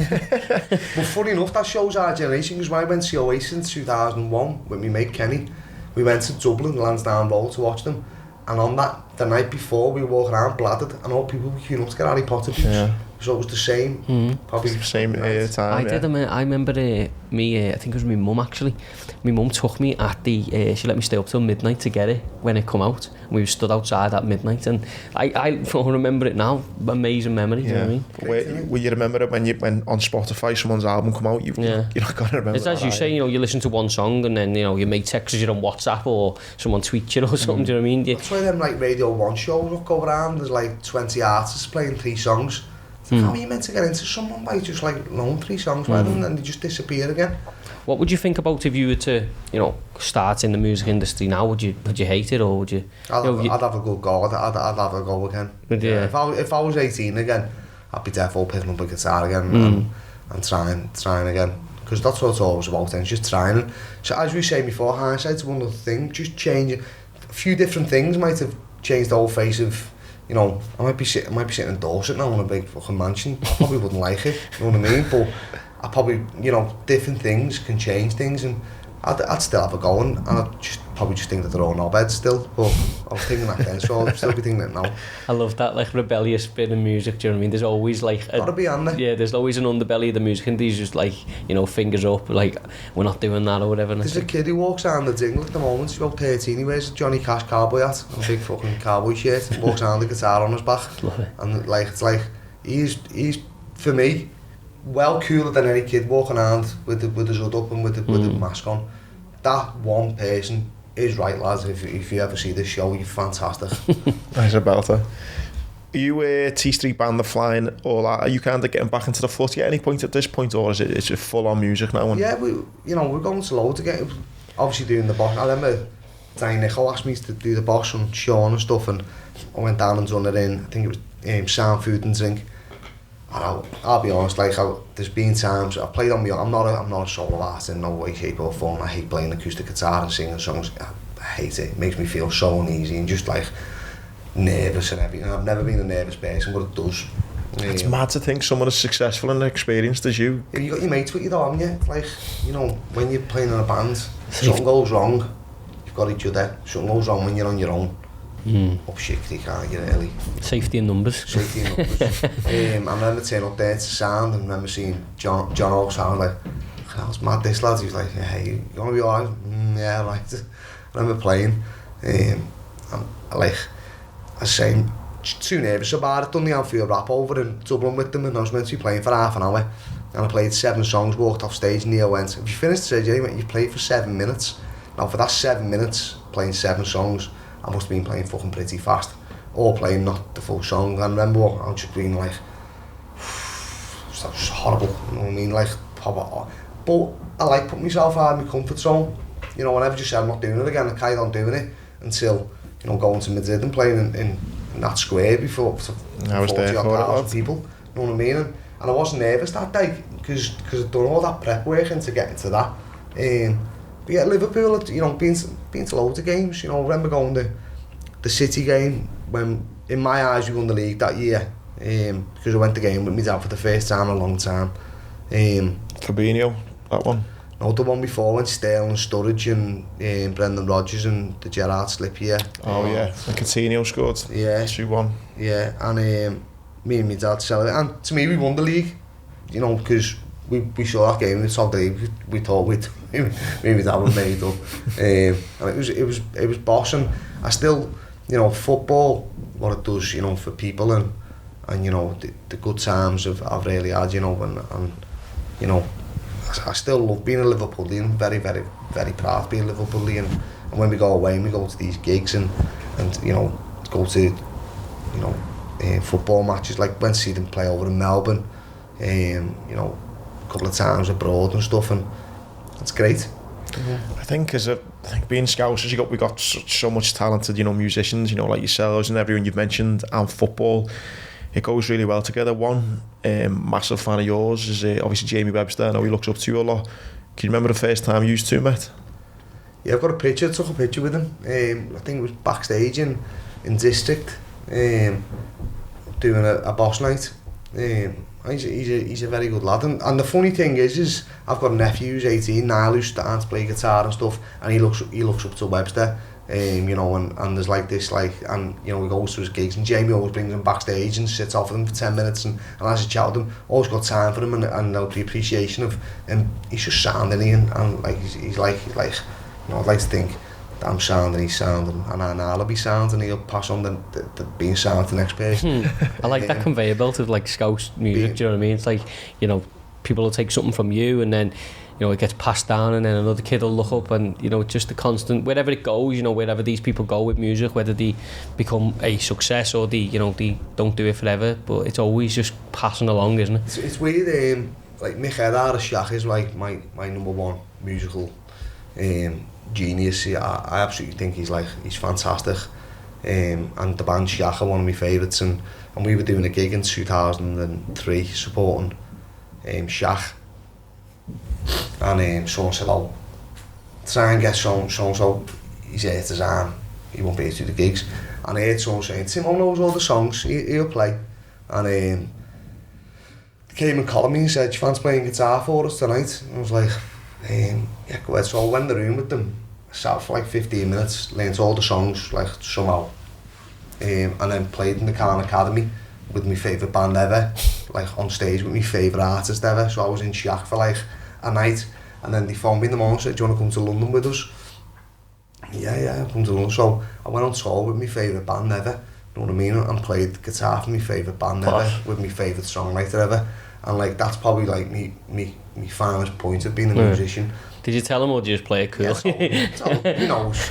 Speaker 4: But funny enough, that shows our generation, because when I went to see Oasis in 2001 with my mate Kenny, we went to Dublin, Lansdowne Road, to watch them, and on the night before, we walked around bladdered, and all people were queuing up to get Harry Potter boots. Yeah. So it was the same, probably
Speaker 3: the same time.
Speaker 2: I remember I think it was my mum actually. My mum took me at she let me stay up till midnight to get it when it come out. We were stood outside at midnight, and I remember it now. Amazing memory, do you know what I mean?
Speaker 3: Will you remember it when on Spotify someone's album come out? You're not going to remember.
Speaker 2: It's as you say, you know, you listen to one song and then, you know, your mate texts you on WhatsApp or someone tweets you or something, do you know what I mean?
Speaker 4: That's why them like Radio 1 shows will go around, there's like 20 artists playing 3 songs. How are you meant to get into someone by just like knowing 3 songs by them and then they just disappear again?
Speaker 2: What would you think about if you were to, you know, start in the music industry now? Would you hate it, or would you?
Speaker 4: I'd have a good go. I'd have a go again.
Speaker 2: Yeah.
Speaker 4: If I was 18 again, I'd be definitely picking up a guitar again and trying again. Because that's what it's always about, then, just trying. So as we say before, hindsight's one of the things. Just changing a few different things might have changed the whole face of. You know, I might be sitting in Dorset now in a big fucking mansion. I probably wouldn't like it, you know what I mean? But I probably, you know, different things can change things, and I'd still have a go, and I'd probably just think that they're all knobheads still. But I was thinking that then, so I'll still be thinking that now.
Speaker 2: I love that, like, rebellious bit of music, do you know what I mean? There's always like
Speaker 4: gotta be on there.
Speaker 2: Yeah, there's always an underbelly of the music, and he's just like, you know, fingers up, like, we're not doing that or whatever.
Speaker 4: There's a kid who walks down the dingle at the moment, he's about 13, he wears a Johnny Cash cowboy hat and a big fucking cowboy shirt, and walks around with a guitar on his back.
Speaker 2: Love it.
Speaker 4: And like, it's like, he's for me, well cooler than any kid walking around with his hood up and with the mask on. That one person is right, lads. If you ever see this show, you're fantastic.
Speaker 3: Nice about it. Are you T Street Band, The Flying, or are you kind of getting back into the footy at any point at this point, or is it just full on music now?
Speaker 4: Yeah, we're going slow to get, obviously doing the boss. I remember Danny Nichol asked me to do the boss and Sean and stuff, and I went down and done it in, I think it was Sound Food and Drink. And I'll be honest, like, there's been times I've played on my own. I'm not a solo artist in no way, shape or form. I hate playing acoustic guitar and singing songs. I hate it. It makes me feel so uneasy and just like nervous and everything. I've never been a nervous person, but it does.
Speaker 3: It's mad to think someone as successful and experienced as you.
Speaker 4: You got your mates with you though, haven't you? It's like, you know, when you're playing in a band, something goes wrong, you've got each other. Something goes wrong when you're on your own. up shit because you can't get early.
Speaker 2: Safety in numbers.
Speaker 4: I remember turning up there to sound and remember seeing John Oakes sound like, "How's mad this lad?" He was like, "Hey, you gonna be alright?" Yeah, right. I remember playing. I was saying, too nervous about it. Done the outfield rap over in Dublin with them, and I was meant to be playing for half an hour. And I played 7 songs, walked off stage, and Neil went, "Have you finished?" I said, "Yeah." He went, "You played for 7 minutes. Now for that 7 minutes, playing 7 songs, I must have been playing fucking pretty fast. Or playing not the full song." And I remember I was just being like, that was horrible, you know what I mean? Like, but I like putting myself out of my comfort zone. You know, whenever I just said I'm not doing it again, I carried on doing it until, you know, going to Madrid and playing in that square before 40,000 people. You know what I mean? And I wasn't nervous that day because I'd done all that prep work into getting to that. But yeah, Liverpool, you know, been to loads of games. You know, I remember going to the City game when, in my eyes, we won the league that year. Because I went to the game with my dad for the first time in a long time.
Speaker 3: Fabinho, that one?
Speaker 4: No, the one before when Sterling, Sturridge and Brendan Rodgers and the Gerrard slip year.
Speaker 3: Oh yeah, and Coutinho scored.
Speaker 4: Yeah.
Speaker 3: 2-1.
Speaker 4: Yeah, and me and my dad celebrated. And to me, we won the league. You know, because we saw that game in the top league. We thought me and my dad were made up. And it was boss. And I still, you know, football, what it does, you know, for people and you know, the good times I've really had, you know, and you know, I still love being a Liverpoolian, very, very, very proud to be a Liverpoolian. And when we go away and we go to these gigs and you know, go to, you know, football matches, like went to see them play over in Melbourne, you know, a couple of times abroad and stuff, and it's great.
Speaker 3: I think being Scousers, we got so much talented, you know, musicians, you know, like yourselves and everyone you've mentioned, and football. It goes really well together. One massive fan of yours is obviously Jamie Webster. I know he looks up to you a lot. Can you remember the first time you two met?
Speaker 4: Yeah, I've got a picture. I took a picture with him. I think it was backstage in District, doing a boss night. He's a very good lad. And the funny thing is I've got a nephew who's 18, Niall, who's starting to play guitar and stuff, and he looks up to Webster. You know, and there's like this, like, and you know, he goes to his gigs and Jamie always brings him backstage and sits off with him for 10 minutes and has a chat with him, always got time for him and the appreciation of him. He's just sounding and like he's like, you know, I'd like to think that I'm sounding, he's sounding, and I'll be sounding, he'll pass on the being sound to the next person.
Speaker 2: I like that conveyor belt of like Scouse music, do you know what I mean? It's like, you know, people will take something from you and then, you know, it gets passed down and then another kid will look up and, you know, just the constant, wherever it goes, you know, wherever these people go with music, whether they become a success or they don't do it forever, but it's always just passing along, isn't it?
Speaker 4: It's weird, like Mick Eddard, Shaq is like my number one musical genius. I absolutely think he's fantastic. And the band Shaq are one of my favourites, and we were doing a gig in 2003 supporting Shaq. And someone said, "Oh, try and get so he's here to Zan, he won't be able to do the gigs." And I heard someone saying, "Timo knows all the songs, he'll play." And they came and called me and said, "Do you fancy playing guitar for us tonight?" And I was like, "Yeah, go ahead." So I went in the room with them, sat for like 15 minutes, learned all the songs, like, somehow. And then played in the Khan Academy with my favourite band ever, like on stage with my favourite artist ever. So I was in Shaq for like a night, and then they phoned me in the morning and said, "Do you want to come to London with us?" Yeah, I'll come to London. So I went on tour with my favourite band ever, you know what I mean, and played guitar for my favourite band ever, with my favourite songwriter ever, and like that's probably like me finest point of being a musician.
Speaker 2: Did you tell him or did you just play it cool?
Speaker 4: Yeah, he knows.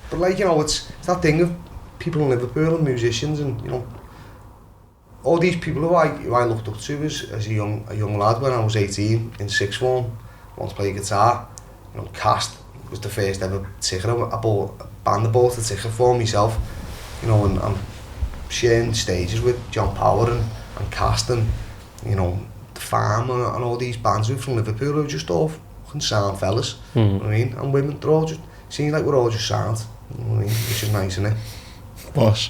Speaker 4: But like, you know, it's that thing of people in Liverpool and musicians, and you know, all these people who I looked up to as a young lad when I was 18 in sixth form, wanted to play guitar. You know, Cast was the first ever ticket I bought a ticket for myself. You know, and I'm sharing stages with John Power and Cast and, you know, The Farm and all these bands who from Liverpool who are just all fucking sound fellas. You know what I mean? And women, they're all just seem like we're all just sound. You know what I mean? Which is nice, isn't it?
Speaker 3: Boss.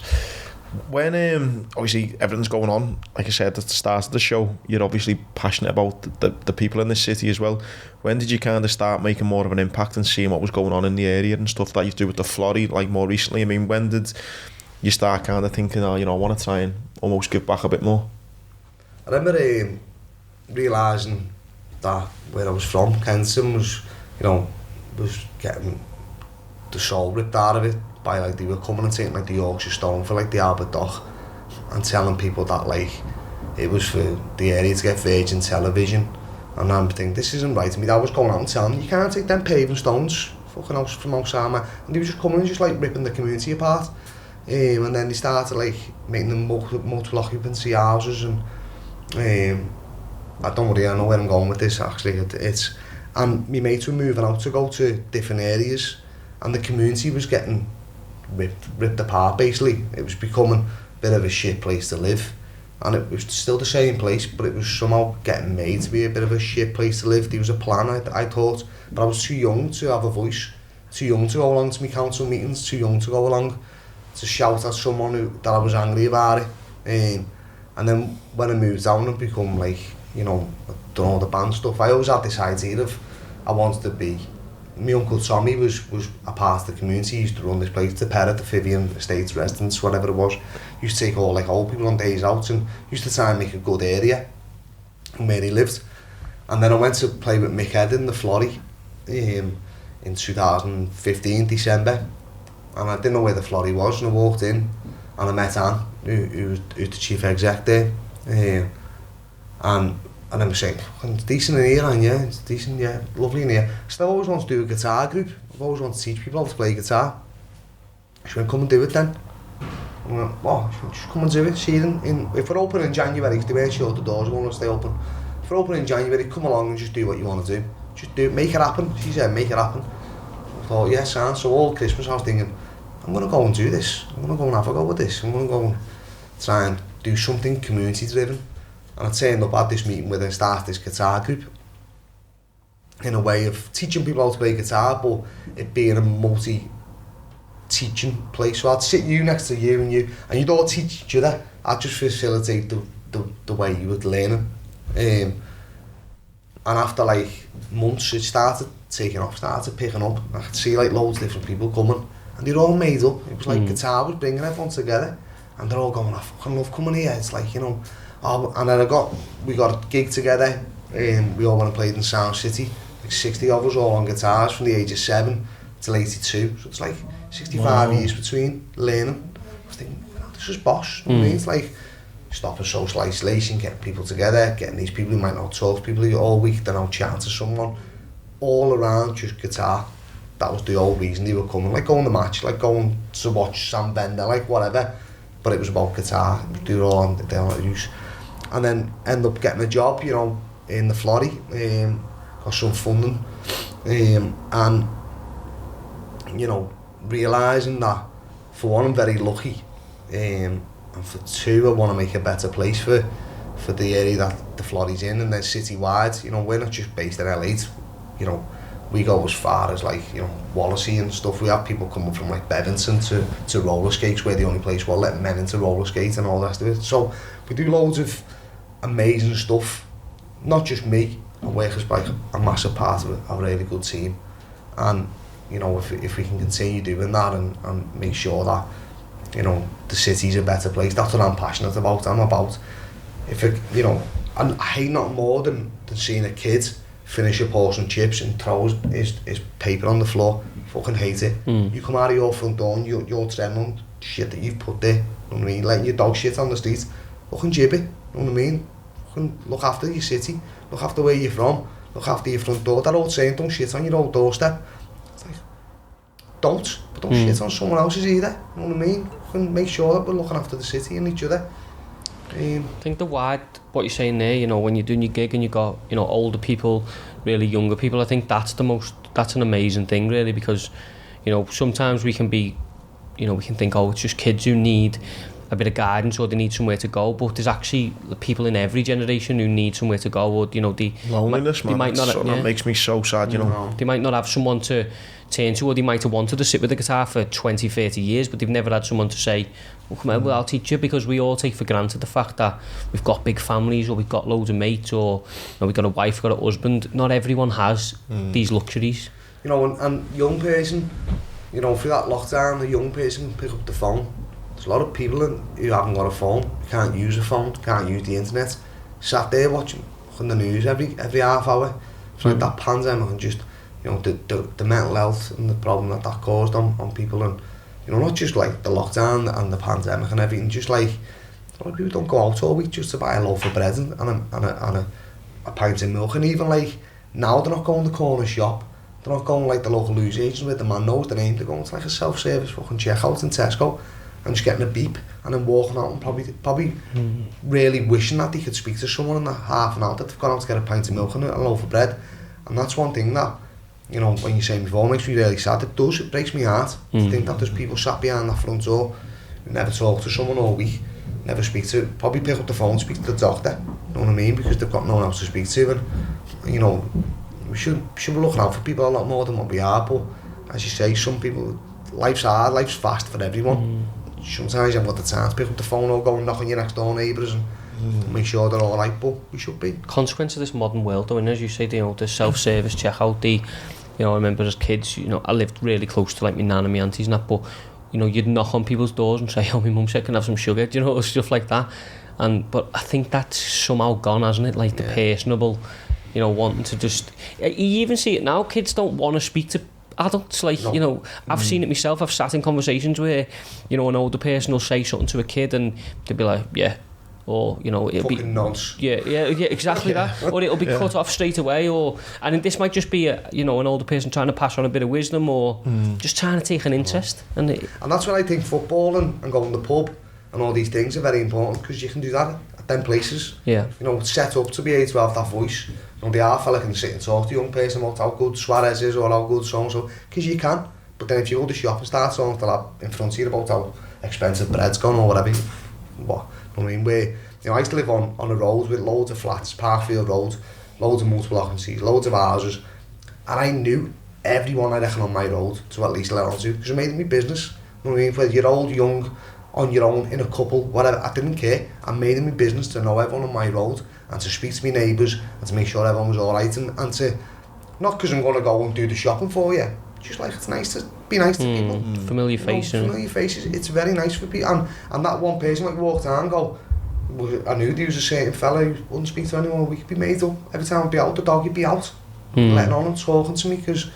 Speaker 3: When obviously everything's going on, like I said at the start of the show, you're obviously passionate about the people in this city as well. When did you kind of start making more of an impact and seeing what was going on in the area and stuff that you do with the Florrie, like more recently? I mean, when did you start kind of thinking, oh, you know, I want to try and almost give back a bit more?
Speaker 4: I remember realising that where I was from, Kensington, was, you know, was getting the soul ripped out of it by, like, they were coming and taking, like, the Yorkshire Stone for, like, the Albert Dock and telling people that, like, it was for the area to get Virgin Television. And I'm thinking, this isn't right. And my dad was going out and telling me, you can't take them paving stones fucking out from outside, man. And they were just coming and just, like, ripping the community apart. And then they started, like, making them multiple occupancy houses. And I don't really know where I'm going with this, actually. It's and my mates were moving out to go to different areas, and the community was getting ripped apart, basically. It was becoming a bit of a shit place to live, and it was still the same place, but it was somehow getting made to be a bit of a shit place to live. There was a plan, I thought, but I was too young to have a voice, too young to go along to my council meetings, too young to go along to shout at someone that I was angry about it. And then when I moved down and become, like, you know, done all the band stuff, I always had this idea of I wanted to be. My uncle Tommy was a part of the community. He used to run this place, the Perrot, the Vivian Estates residence, whatever it was. He used to take all, like, old people on days out and used to try and make a good area from where he lived. And then I went to play with Mick Head in the Florrie in 2015, December. And I didn't know where the Florrie was, and I walked in and I met Anne, who's the chief exec there. And I was saying, it's decent in here, and yeah, it's decent, yeah, lovely in here. So I always wanted to do a guitar group. I've always wanted to teach people how to play guitar. She went, come and do it then. I went, oh, just come and do it. See, if we're open in January, they weren't sure the doors are going to stay open. If we're open in January, come along and just do what you want to do. Just do it, make it happen. She said, make it happen. I thought, yes, yeah, so all Christmas I was thinking, I'm going to go and do this. I'm going to go and have a go with this. I'm going to go and try and do something community driven. And I turned up at this meeting where I started this guitar group in a way of teaching people how to play guitar, but it being a multi-teaching place. So I'd sit you next to you and you'd all teach each other. I'd just facilitate the way you would learn it. And after, like, months, it started taking off, started picking up. I could see, like, loads of different people coming, and they're all made up. It was like guitar was bringing everyone together, and they're all going, I fucking love coming here. It's like, you know. And then we got a gig together, and we all went and played in Sound City, like 60 of us all on guitars from the age of 7 till 82, so it's like 65 years between learning. I was thinking, this is boss, you know what I mean? It's like stopping social isolation, getting people together, getting these people who might not talk to people all week, they're out chatting to someone, all around just guitar. That was the whole reason they were coming, like going to match, like going to watch Sam Bender, like whatever, but it was about guitar. They were all on use. And then end up getting a job, you know, in the Florrie, got some funding, and, you know, realising that, for one, I'm very lucky, and for two, I want to make a better place for the area that the Florrie's in, and then citywide. You know, we're not just based in LA, you know, we go as far as, like, you know, Wallasey and stuff. We have people coming from, like, Beventon to roller skates, where the only place we'll let men into roller skate and all the rest of it. So we do loads of amazing stuff, not just me. I work as, like, a massive part of a really good team, and, you know, if we can continue doing that and make sure that, you know, the city's a better place, that's what I'm passionate about. I'm about, if it, you know, and I hate nothing more than seeing a kid finish a portion of chips and throw his paper on the floor. Fucking hate it. You come out of your front door and you're treading shit that you've put there, you know what I mean, letting your dog shit on the street. Fucking jib it, you know what I mean? Fucking look after your city, look after where you're from, look after your front door. That old saying, don't shit on your old doorstep. It's like, don't shit on someone else's either, you know what I mean? Fucking make sure that we're looking after the city and each other.
Speaker 2: I think what you're saying there, you know, when you're doing your gig and you got, you know, older people, really younger people, I think that's an amazing thing, really, because, you know, sometimes we can be, you know, we can think, oh, it's just kids who need a bit of guidance, or they need somewhere to go. But there's actually people in every generation who need somewhere to go, or
Speaker 3: loneliness, man. That makes me so sad.
Speaker 2: They might not have someone to turn to, or they might have wanted to sit with the guitar for 20, 30 years, but they've never had someone to say, well, come on, I'll teach you, because we all take for granted the fact that we've got big families, or we've got loads of mates, or we've got a wife, we've got a husband. Not everyone has these luxuries.
Speaker 4: And young person, through that lockdown, the young person can pick up the phone. There's a lot of people who haven't got a phone, can't use a phone, can't use the internet, sat there watching the news every half hour. It's like that pandemic, and just the mental health and the problem that caused on people, and not just like the lockdown and the pandemic and everything, just like a lot of people don't go out all week just to buy a loaf of bread and a pint of milk, and even like now they're not going to the corner shop, they're not going like the local news agents where the man knows the name, they're going to like a self-service fucking checkout in Tesco and just getting a beep and then walking out and probably really wishing that they could speak to someone in that half an hour that they've gone out to get a pint of milk and a loaf of bread. And that's one thing that, when you say before, makes me really sad. It breaks my heart to think that there's people sat behind that front door who never talk to someone all week, never speak to, probably pick up the phone, speak to the doctor, you know what I mean, because they've got no one else to speak to. And we should be looking out for people a lot more than what we are. But as you say, some people, life's hard, life's fast for everyone. Sometimes you haven't got the time to pick up the phone or go and knock on your next door neighbours and make sure they're alright, but we should be.
Speaker 2: Consequence of this modern world, though, and as you say, the self-service checkout, I remember as kids, I lived really close to like my nan and my aunties and that, but you'd knock on people's doors and say, oh, my mum said can I have some sugar, or stuff like that. But I think that's somehow gone, hasn't it? Like the personable, wanting to just, you even see it now, kids don't want to speak to adults, like, I've seen it myself. I've sat in conversations where, an older person will say something to a kid and they'll be like, yeah, or, it'll
Speaker 4: fucking
Speaker 2: be
Speaker 4: nonce.
Speaker 2: Yeah, exactly that. Or it'll be cut off straight away, and this might just be an older person trying to pass on a bit of wisdom, or just trying to take an interest. And
Speaker 4: that's when I think football and going to the pub and all these things are very important, because you can do that at them places.
Speaker 2: Yeah.
Speaker 4: Set up to be able to have that voice. The half fella can sit and talk to a young person about how good Suarez is or how good so-and-so, because you can. But then if you go to the shop and start talking to that in front of you about how expensive bread's gone or whatever, where, I used to live on a road with loads of flats, Parkfield Road, loads of multiple occupancies, loads of houses, and I knew everyone I reckon on my road to at least let on to, because it made it my business. Whether you're old, young, on your own, in a couple, whatever, I didn't care. I made it my business to know everyone on my road and to speak to my neighbours and to make sure everyone was alright, and to, not because I'm going to go and do the shopping for you, just like it's nice to be nice to people.
Speaker 2: Familiar faces.
Speaker 4: Familiar faces, it's very nice for people. And that one person like walked down and go, I knew there was a certain fella who wouldn't speak to anyone, we could be made up. Every time I'd be out, the dog would be out, letting on and talking to me, because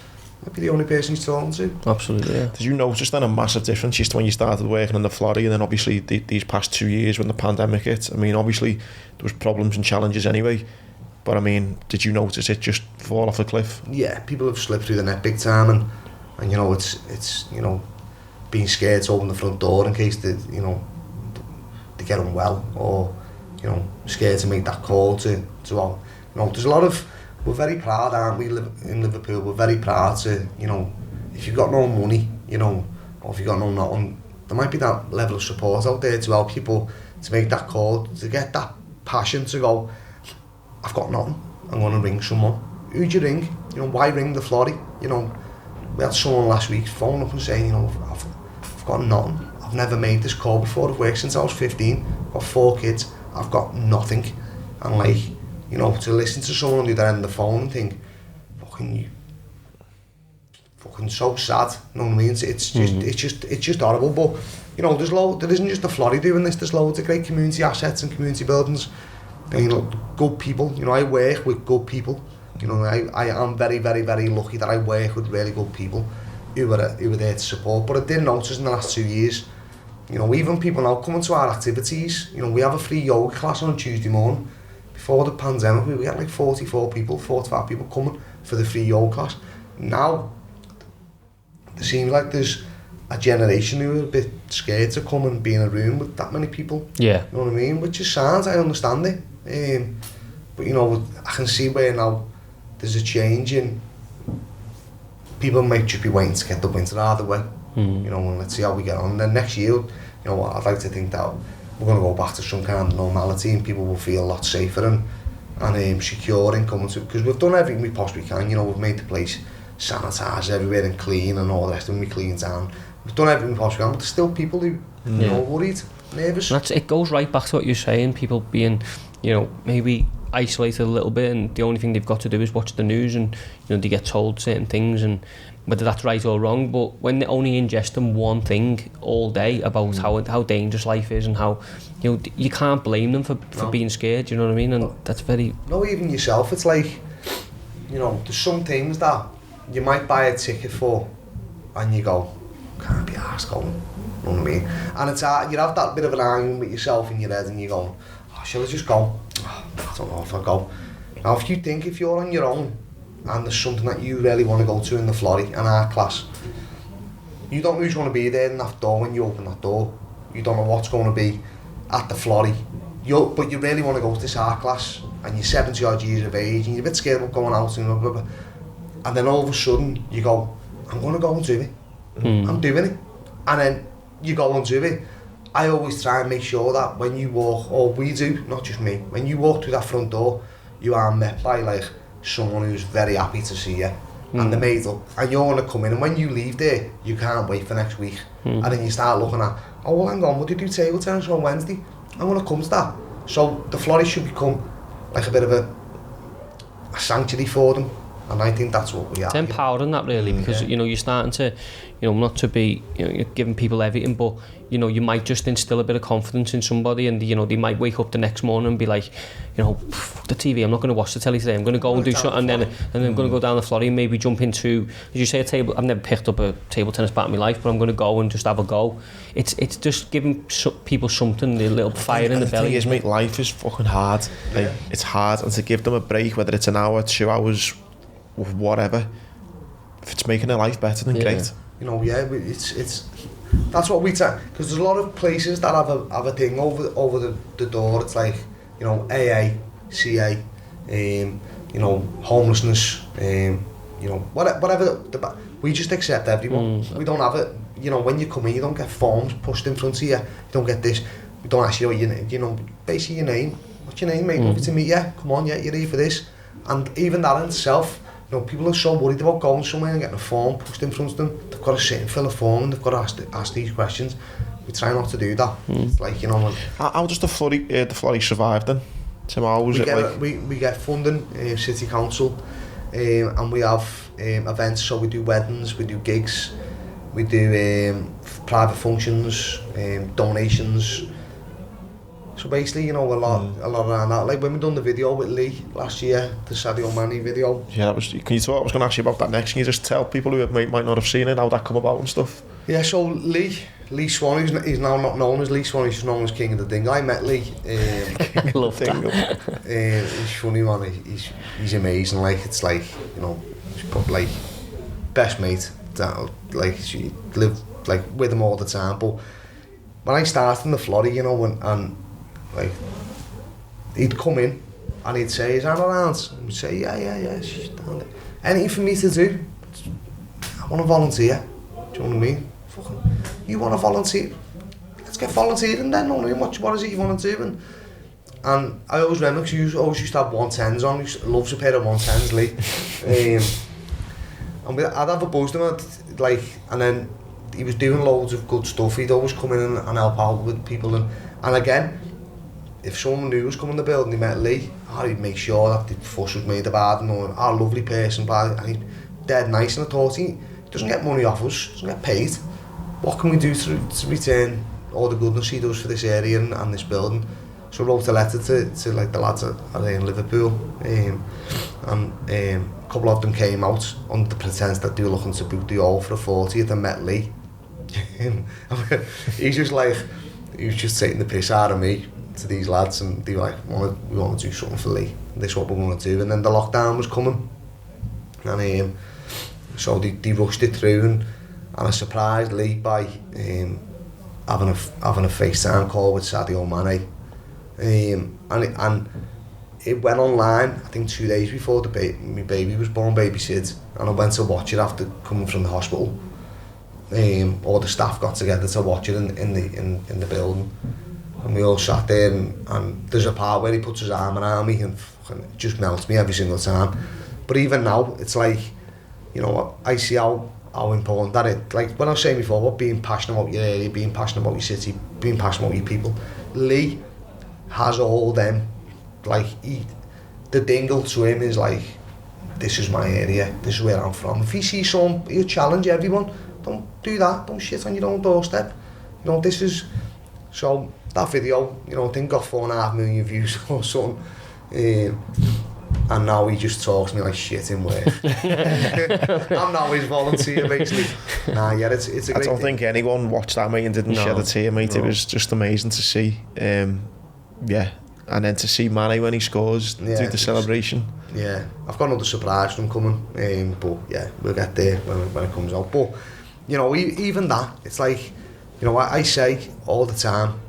Speaker 4: I'd be the only person he's talking to.
Speaker 2: Absolutely, yeah.
Speaker 3: Did you notice then a massive difference just when you started working in the Florrie, and then obviously these past 2 years when the pandemic hit? I mean, obviously there was problems and challenges anyway, but I mean, did you notice it just fall off a cliff?
Speaker 4: Yeah, people have slipped through the net big time, and it's being scared to open the front door in case they get unwell, or scared to make that call to there's a lot of, we're very proud, aren't we, in Liverpool, we're very proud to, if you've got no money, or if you've got no nothing, there might be that level of support out there to help people to make that call, to get that passion to go, I've got nothing, I'm going to ring someone. Who'd you ring? Why ring the Florrie? We had someone last week phone up and saying, I've got nothing. I've never made this call before. I've worked since I was 15. I've got 4 kids. I've got nothing. And to listen to someone on the other end of the phone and think, fucking so sad. You know what I mean? It's just horrible. But there isn't just the Florrie doing this. There's loads of great community assets and community buildings. Good people. I work with good people. I am very, very, very lucky that I work with really good people who are there to support. But I did notice in the last 2 years, even people now coming to our activities, we have a free yoga class on a Tuesday morning. Before the pandemic, we had like 45 people coming for the free yoga class. Now, it seems like there's a generation who are a bit scared to come and be in a room with that many people.
Speaker 2: Yeah.
Speaker 4: You know what I mean? Which is sad, I understand it. But I can see where now there's a change in, people might just be waiting to get the winter out of the way. And let's see how we get on. And then next year, you know, I'd like to think that we're going to go back to some kind of normality and people will feel a lot safer and secure in coming to, because we've done everything we possibly can, you know, we've made the place sanitised everywhere and clean and all the rest of it, we clean down. We've done everything we possibly can, but there's still people who, you know, worried, nervous.
Speaker 2: It goes right back to what you're saying, people being, you know, maybe isolated a little bit and the only thing they've got to do is watch the news and, you know, they get told certain things and whether that's right or wrong, but when they're only ingesting one thing all day about how dangerous life is and how, you know, you can't blame them for being scared, you know what I mean? And that's very...
Speaker 4: No, even yourself, it's like, you know, there's some things that you might buy a ticket for and you go, can't be arsed going, you know what I mean? And it's you have that bit of an argument with yourself in your head and you go, oh, shall I just go? Oh, I don't know if I'll go. Now if you think if you're on your own and there's something that you really want to go to in the Florrie and art class, you don't know who's going to be there in that door when you open that door. You don't know what's going to be at the Florrie. But you really want to go to this art class and you're 70 odd years of age and you're a bit scared of going out and blah, blah, blah. And then all of a sudden you go, I'm going to go and do it. I'm doing it. And then you go and do it. I always try and make sure that when you walk, or we do, not just me, when you walk through that front door, you are met by like someone who's very happy to see you and the made up, and you're going to come in, and when you leave there, you can't wait for next week. And then you start looking at, oh well, hang on, what do you do table tennis on Wednesday? I'm going to come to that. So the Florrie should become like a bit of a sanctuary for them. And I think that's what we are.
Speaker 2: It's empowering that really, because you know, you're starting to, you know, not to be, you know, you're giving people everything, but you know, you might just instill a bit of confidence in somebody, and you know, they might wake up the next morning and be like, you know, the TV, I'm not going to watch the telly today, I'm going to go and do something, and then I'm going to go down the Florrie and maybe jump into, as you say, a table. I've never picked up a table tennis bat in my life, but I'm going to go and just have a go. It's just giving people something, a little fire in the belly.
Speaker 3: The thing is, mate, life is fucking hard. Like, it's hard, and to give them a break, whether it's an hour, 2 hours, whatever, if it's making their life better, then great.
Speaker 4: You know, it's that's what we take, because there's a lot of places that have a thing over the door. It's like, you know, AA, CA, you know, homelessness, you know, whatever. We just accept everyone. We don't have it. You know, when you come in, you don't get forms pushed in front of you. You don't get this. We don't ask you, you know, basically your name. What's your name, mate? Lovely to meet you. Come on, yeah, you're here for this. And even that in itself, you know, people are so worried about going somewhere and getting a form pushed in front of them. They've got to sit and fill a form and they've got to ask these questions. We try not to do that. It's like, you know...
Speaker 3: How does the Florrie survive then? So how was it like?
Speaker 4: We get funding, City Council, and we have events, so we do weddings, we do gigs, we do private functions, donations. So basically, you know, a lot around that. Like when we done the video with Lee last year, the Sadio Mane video.
Speaker 3: Yeah, that was. Can you talk? I was going to ask you about that next. Can you just tell people who might not have seen it how that come about and stuff?
Speaker 4: Yeah, so Lee Swan, he's now not known as Lee Swan, he's known as King of the Dingle. I met Lee.
Speaker 2: I love that.
Speaker 4: He's funny, man. He's amazing. Like, it's like, you know, he's like best mate. That, like, she lived like with him all the time. But when I started in the Florrie, you know, and like, he'd come in and he'd say, is Anna around? And we'd say, yeah, she's down there. Anything for me to do? I want to volunteer. Do you know what I mean? Fucking, you want to volunteer? Let's get volunteering then. What is it you want to do? And I always remember, because you always used to have 110s on. He loves a pair of 110s, Lee. And I'd have a buzz to him, like, and then he was doing loads of good stuff. He'd always come in and help out with people. And again, if someone new was coming to the building, he met Lee, he'd make sure that the fuss was made about him, or a lovely person, and he's dead nice. And I thought, he doesn't get money off us, doesn't get paid. What can we do to return all the goodness he does for this area and this building? So I wrote a letter to like the lads at in Liverpool, and a couple of them came out under the pretence that they were looking to book the all for a 40th, and met Lee. He was just taking the piss out of me to these lads, and they were like, we want to do something for Lee. This is what we want to do. And then the lockdown was coming, and so they rushed it through, and I surprised Lee by having a FaceTime call with Sadio Mane. And it went online, I think 2 days before my baby was born, babysit, and I went to watch it after coming from the hospital. all the staff got together to watch it in the building, and we all sat there, and there's a part where he puts his arm around me, and it just melts me every single time. But even now, it's like, you know, I see how important that is. Like when I was saying before, about being passionate about your area, being passionate about your city, being passionate about your people. Lee has all them. Like the dingle to him is like, this is my area, this is where I'm from. If he sees someone, he'll challenge everyone. Don't do that, don't shit on your own doorstep. You know, this is... So, that video, you know, I think got 4.5 million views or something. And now he just talks to me like shit in work. I'm now his volunteer, basically. Nah, yeah, it's a great
Speaker 3: I don't think anyone watched that, mate, and didn't shed a tear, mate.
Speaker 4: No.
Speaker 3: It was just amazing to see. Yeah, and then to see Manny when he scores, do the celebration.
Speaker 4: Yeah, I've got another surprise from coming, but yeah, we'll get there when it comes out. But, you know, even that, it's like, you know, I say all the time,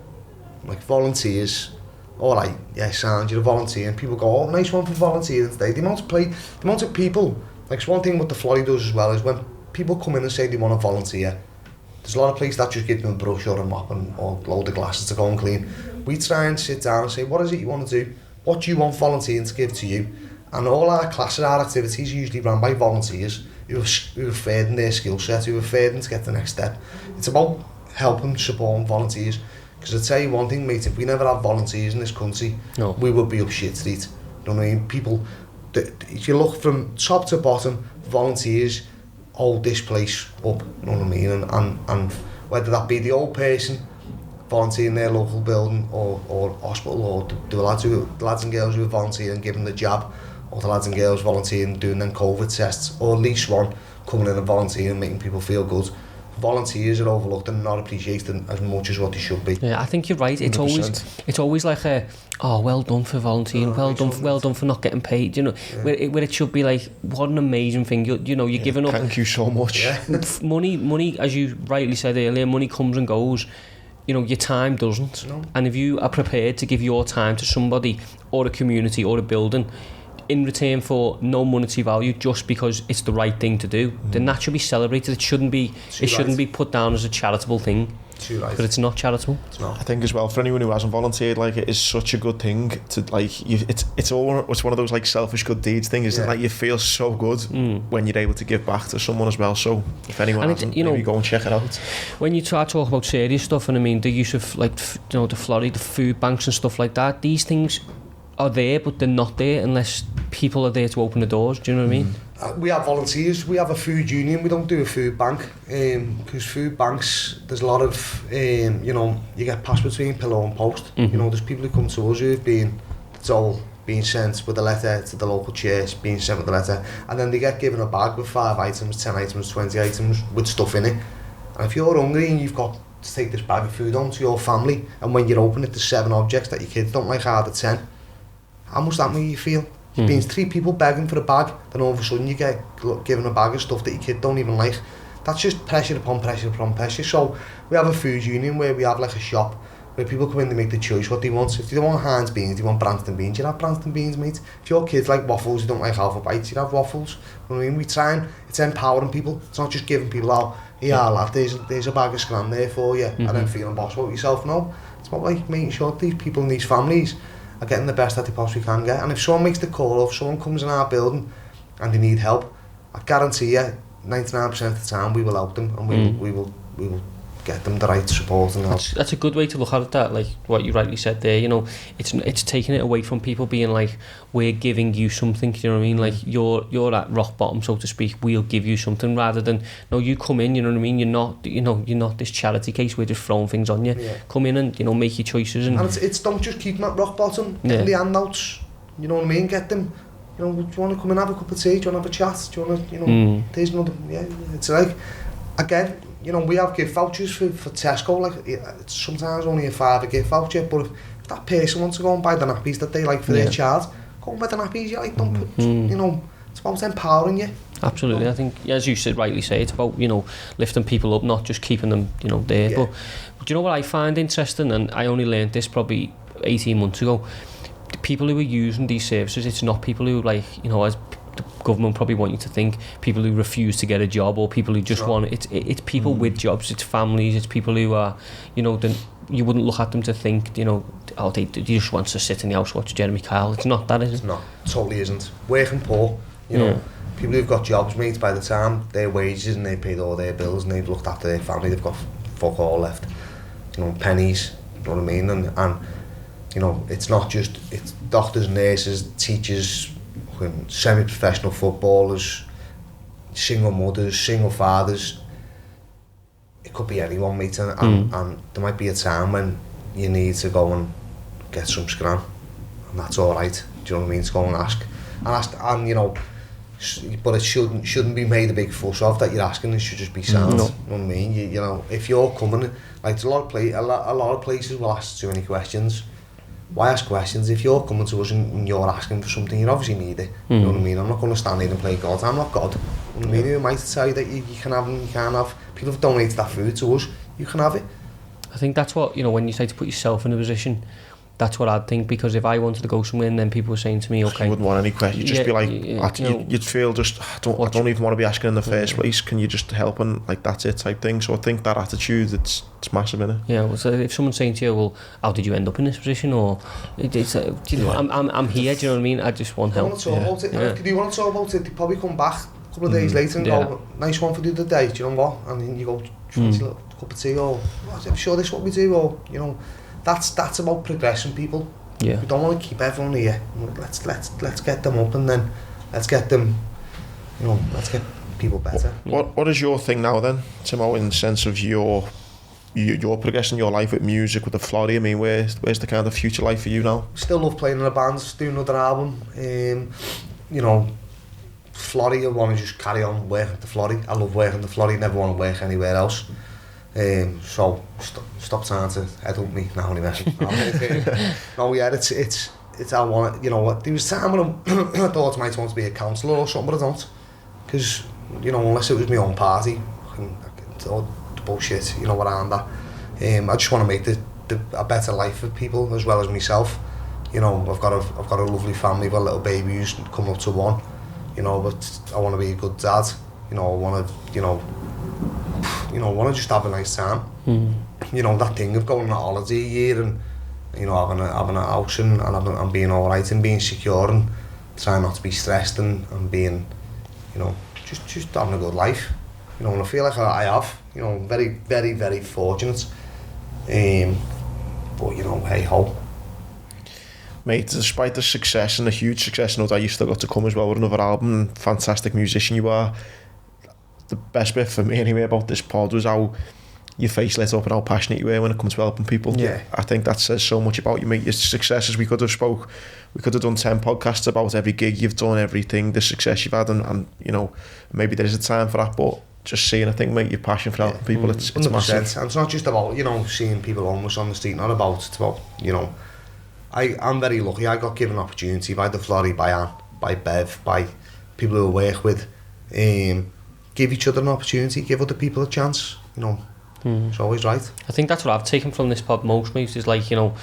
Speaker 4: like volunteers, all right, yeah, sound, you're a volunteer, and people go, oh, nice one for volunteering today. The amount of people, like, it's one thing what the Florrie does as well, is when people come in and say they want to volunteer, there's a lot of places that just give them a brush or a mop or a load of glasses to go and clean. We try and sit down and say, what is it you want to do? What do you want volunteering to give to you? And all our classes, our activities are usually run by volunteers who are fed in their skill set, who are fed in to get the next step. It's about helping, supporting volunteers. Because I'd tell you one thing, mate, if we never had volunteers in this country, we would be up shit street. You know what I mean? People, if you look from top to bottom, volunteers hold this place up, you know what I mean? And whether that be the old person volunteering their local building or hospital, or the lads and girls who are volunteering giving the jab, or the lads and girls volunteering doing them COVID tests, or at least one coming in and volunteering making people feel good. Volunteers are overlooked and not appreciated as much as what they should be.
Speaker 2: Yeah, I think you're right. It's 100%. It's always like well done for volunteering, well done for not getting paid. You know, where it should be like, what an amazing thing. You know, you're giving up.
Speaker 3: Thank you so much.
Speaker 2: Yeah. money, as you rightly said earlier, money comes and goes. You know, your time doesn't.
Speaker 4: No.
Speaker 2: And if you are prepared to give your time to somebody or a community or a building in return for no monetary value, just because it's the right thing to do, then that should be celebrated. It shouldn't be put down as a charitable thing.
Speaker 4: Too right.
Speaker 2: But it's not charitable.
Speaker 4: It's not.
Speaker 3: I think as well, for anyone who hasn't volunteered, like, it is such a good thing to, like, it's one of those like selfish good deeds thing, isn't it? Like, you feel so good when you're able to give back to someone as well. So if anyone hasn't, maybe go and check it out.
Speaker 2: When you try to talk about serious stuff, and I mean the use of, like, you know, the Florrie, the food banks and stuff like that, these things are there, but they're not there unless people are there to open the doors. Do you know what I mean?
Speaker 4: We have volunteers. We have a food union. We don't do a food bank, because food banks, there's a lot of you know, you get passed between pillow and post. You know, there's people who come to us who've been told, being sent with a letter to the local church, being sent with a letter, and then they get given a bag with 5 items, 10 items, 20 items with stuff in it. And if you're hungry and you've got to take this bag of food home to your family, and when you open it, there's 7 objects that your kids don't like out of 10, how much that make you feel? It's been 3 people begging for a bag, then all of a sudden you get given a bag of stuff that your kid don't even like. That's just pressure upon pressure upon pressure. So we have a food union where we have like a shop where people come in to make the choice what they want. If they don't want Heinz beans, they want Branston beans, you have Branston beans, mate. If your kids like waffles, you don't like Alpha Bites, you have waffles. You know what I mean? We try and, it's empowering people. It's not just giving people out, yeah, lad, there's a bag of scram there for you, and then feeling boss about yourself. No, it's about like making sure these people in these families are getting the best that they possibly can get. And if someone makes the call, or if someone comes in our building and they need help, I guarantee you 99% of the time we will help them, and we will get them the right support and help.
Speaker 2: That's a good way to look at it, that, like what you rightly said there, you know, it's taking it away from people being like, we're giving you something, you know what I mean, like you're at rock bottom, so to speak, we'll give you something, rather than, no, you come in, you know what I mean, you're not this charity case, we're just throwing things on you. Come in and, you know, make your choices, and
Speaker 4: it's don't just keep them at rock bottom, get them the handouts, you know what I mean, get them, you know, do you want to come and have a cup of tea, do you want to have a chat, do you want to, you know, there's another, it's like, again, you know, we have gift vouchers for Tesco, like, it's sometimes only a £5 gift voucher, but if that person wants to go and buy the nappies that they like for their child, go and buy the nappies you like, don't put, you know, it's about empowering you.
Speaker 2: Absolutely, I think, as you said, rightly say, it's about, you know, lifting people up, not just keeping them, you know, there. But do you know what I find interesting, and I only learned this probably 18 months ago, the people who are using these services, it's not people who, like, you know, as the government probably want you to think, people who refuse to get a job, or people who just want it's people with jobs, it's families, it's people who are, you know, you wouldn't look at them to think, you know, oh, they just want to sit in the house watch Jeremy Kyle. It's not that, is it?
Speaker 4: It's not, totally isn't. Working poor, you know, people who've got jobs, mate, by the time their wages and they paid all their bills and they've looked after their family, they've got fuck all left, you know, pennies, you know what I mean, and you know, it's not just, it's doctors, nurses, teachers, semi-professional footballers, single mothers, single fathers. It could be anyone, mate, and there might be a time when you need to go and get some scran, and that's all right. Do you know what I mean? To go and ask, and you know, but it shouldn't be made a big fuss of that you're asking. It should just be sound.
Speaker 2: No.
Speaker 4: You know what I mean? You know, if you're coming, like a lot of places will ask too many questions. Why ask questions? If you're coming to us and you're asking for something, you obviously need it. You know what I mean? I'm not going to stand here and play God. I'm not God. You know what I mean? Who am I to tell you that you can have and you can't have? People have donated that food to us. You can have it.
Speaker 2: I think that's what, you know, when you say to put yourself in a position, that's what I'd think, because if I wanted to go somewhere and then people were saying to me, okay,
Speaker 3: you wouldn't want any questions. You'd just be like, you'd feel just, I don't even want to be asking in the first place. Can you just help? And like, that's it type thing. So I think that attitude, it's massive, innit?
Speaker 2: Yeah. Well, so if someone's saying to you, well, how did you end up in this position? Or it's, do you know, I'm here. Do you know what I mean? I just want help.
Speaker 4: Do you want to talk about it? They probably come back a couple of days later and go, nice one for the other day. Do you know what? And then you go, fancy a cup of tea, or I'm sure this is what we do, or you know, that's about progressing people.
Speaker 2: Yeah.
Speaker 4: We don't want to keep everyone here. Let's get them up, and then let's get them, you know, let's get people better.
Speaker 3: What is your thing now then, Timo, in the sense of your progressing your life with music, with the Florrie? I mean, where's the kind of future life for you now?
Speaker 4: Still love playing in a band, doing another album. You know, Florrie, I want to just carry on working at the Florrie. I love working at the Florrie, never want to work anywhere else. So stop trying to headhunt me now anyway. No, yeah, it's I want, you know what, there was a time when I thought I might want to be a counsellor or something, but I don't, because, you know, unless it was my own party, all the bullshit, you know, around that. I just want to make a better life for people as well as myself. You know, I've got a lovely family, with a little baby who's coming up to 1. You know, but I want to be a good dad. You know, I want to, you know, I want to just have a nice time. You know, that thing of going on a holiday a year and, you know, having a house and being alright and being secure and trying not to be stressed and being, you know, just having a good life. You know, and I feel like I have, you know, very, very, very fortunate. But, you know, hey ho.
Speaker 3: Mate, despite the success and the huge success, no doubt you still got to come as well with another album. Fantastic musician you are. The best bit for me anyway about this pod was how your face lit up and how passionate you were when it comes to helping people.
Speaker 4: Yeah.
Speaker 3: I think that says so much about you, mate. Your successes, we could have done 10 podcasts about every gig you've done, everything, the success you've had, and you know, maybe there is a time for that, but just seeing, I think, mate, your passion for helping people, it's
Speaker 4: 100%.
Speaker 3: massive.
Speaker 4: And it's not just about, you know, seeing people homeless on the street, it's about, you know, I'm very lucky. I got given opportunity by the Florrie, by Anne, by Bev, by people who I work with. Give each other an opportunity, give other people a chance, you know. It's always right. I
Speaker 2: think that's what I've taken from this pod most, mate, is like, you know,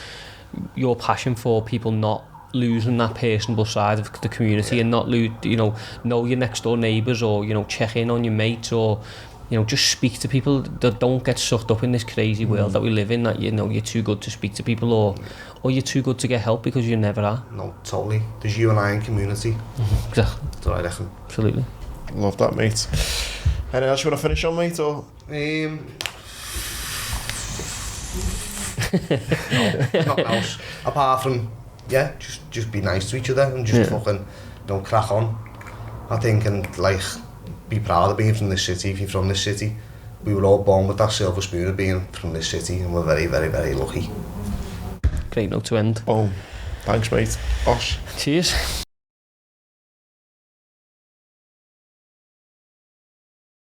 Speaker 2: your passion for people not losing that personable side of the community, and not lose, you know your next door neighbours, or, you know, check in on your mates, or, you know, just speak to people. That don't get sucked up in this crazy world that we live in, that, you know, you're too good to speak to people, or you're too good to get help, because you never are.
Speaker 4: No, totally. There's you and I in community.
Speaker 2: Exactly.
Speaker 4: That's what I reckon.
Speaker 2: Absolutely.
Speaker 3: Love that, mate. Anything else you want to finish on, mate? Or?
Speaker 4: No, nothing else. Apart from, yeah, just be nice to each other and just fucking, don't crack on. I think, and like, be proud of being from this city. If you're from this city, we were all born with that silver spoon of being from this city, and we're very, very, very lucky.
Speaker 2: Great note to end.
Speaker 3: Boom. Thanks, mate. Osh.
Speaker 2: Cheers.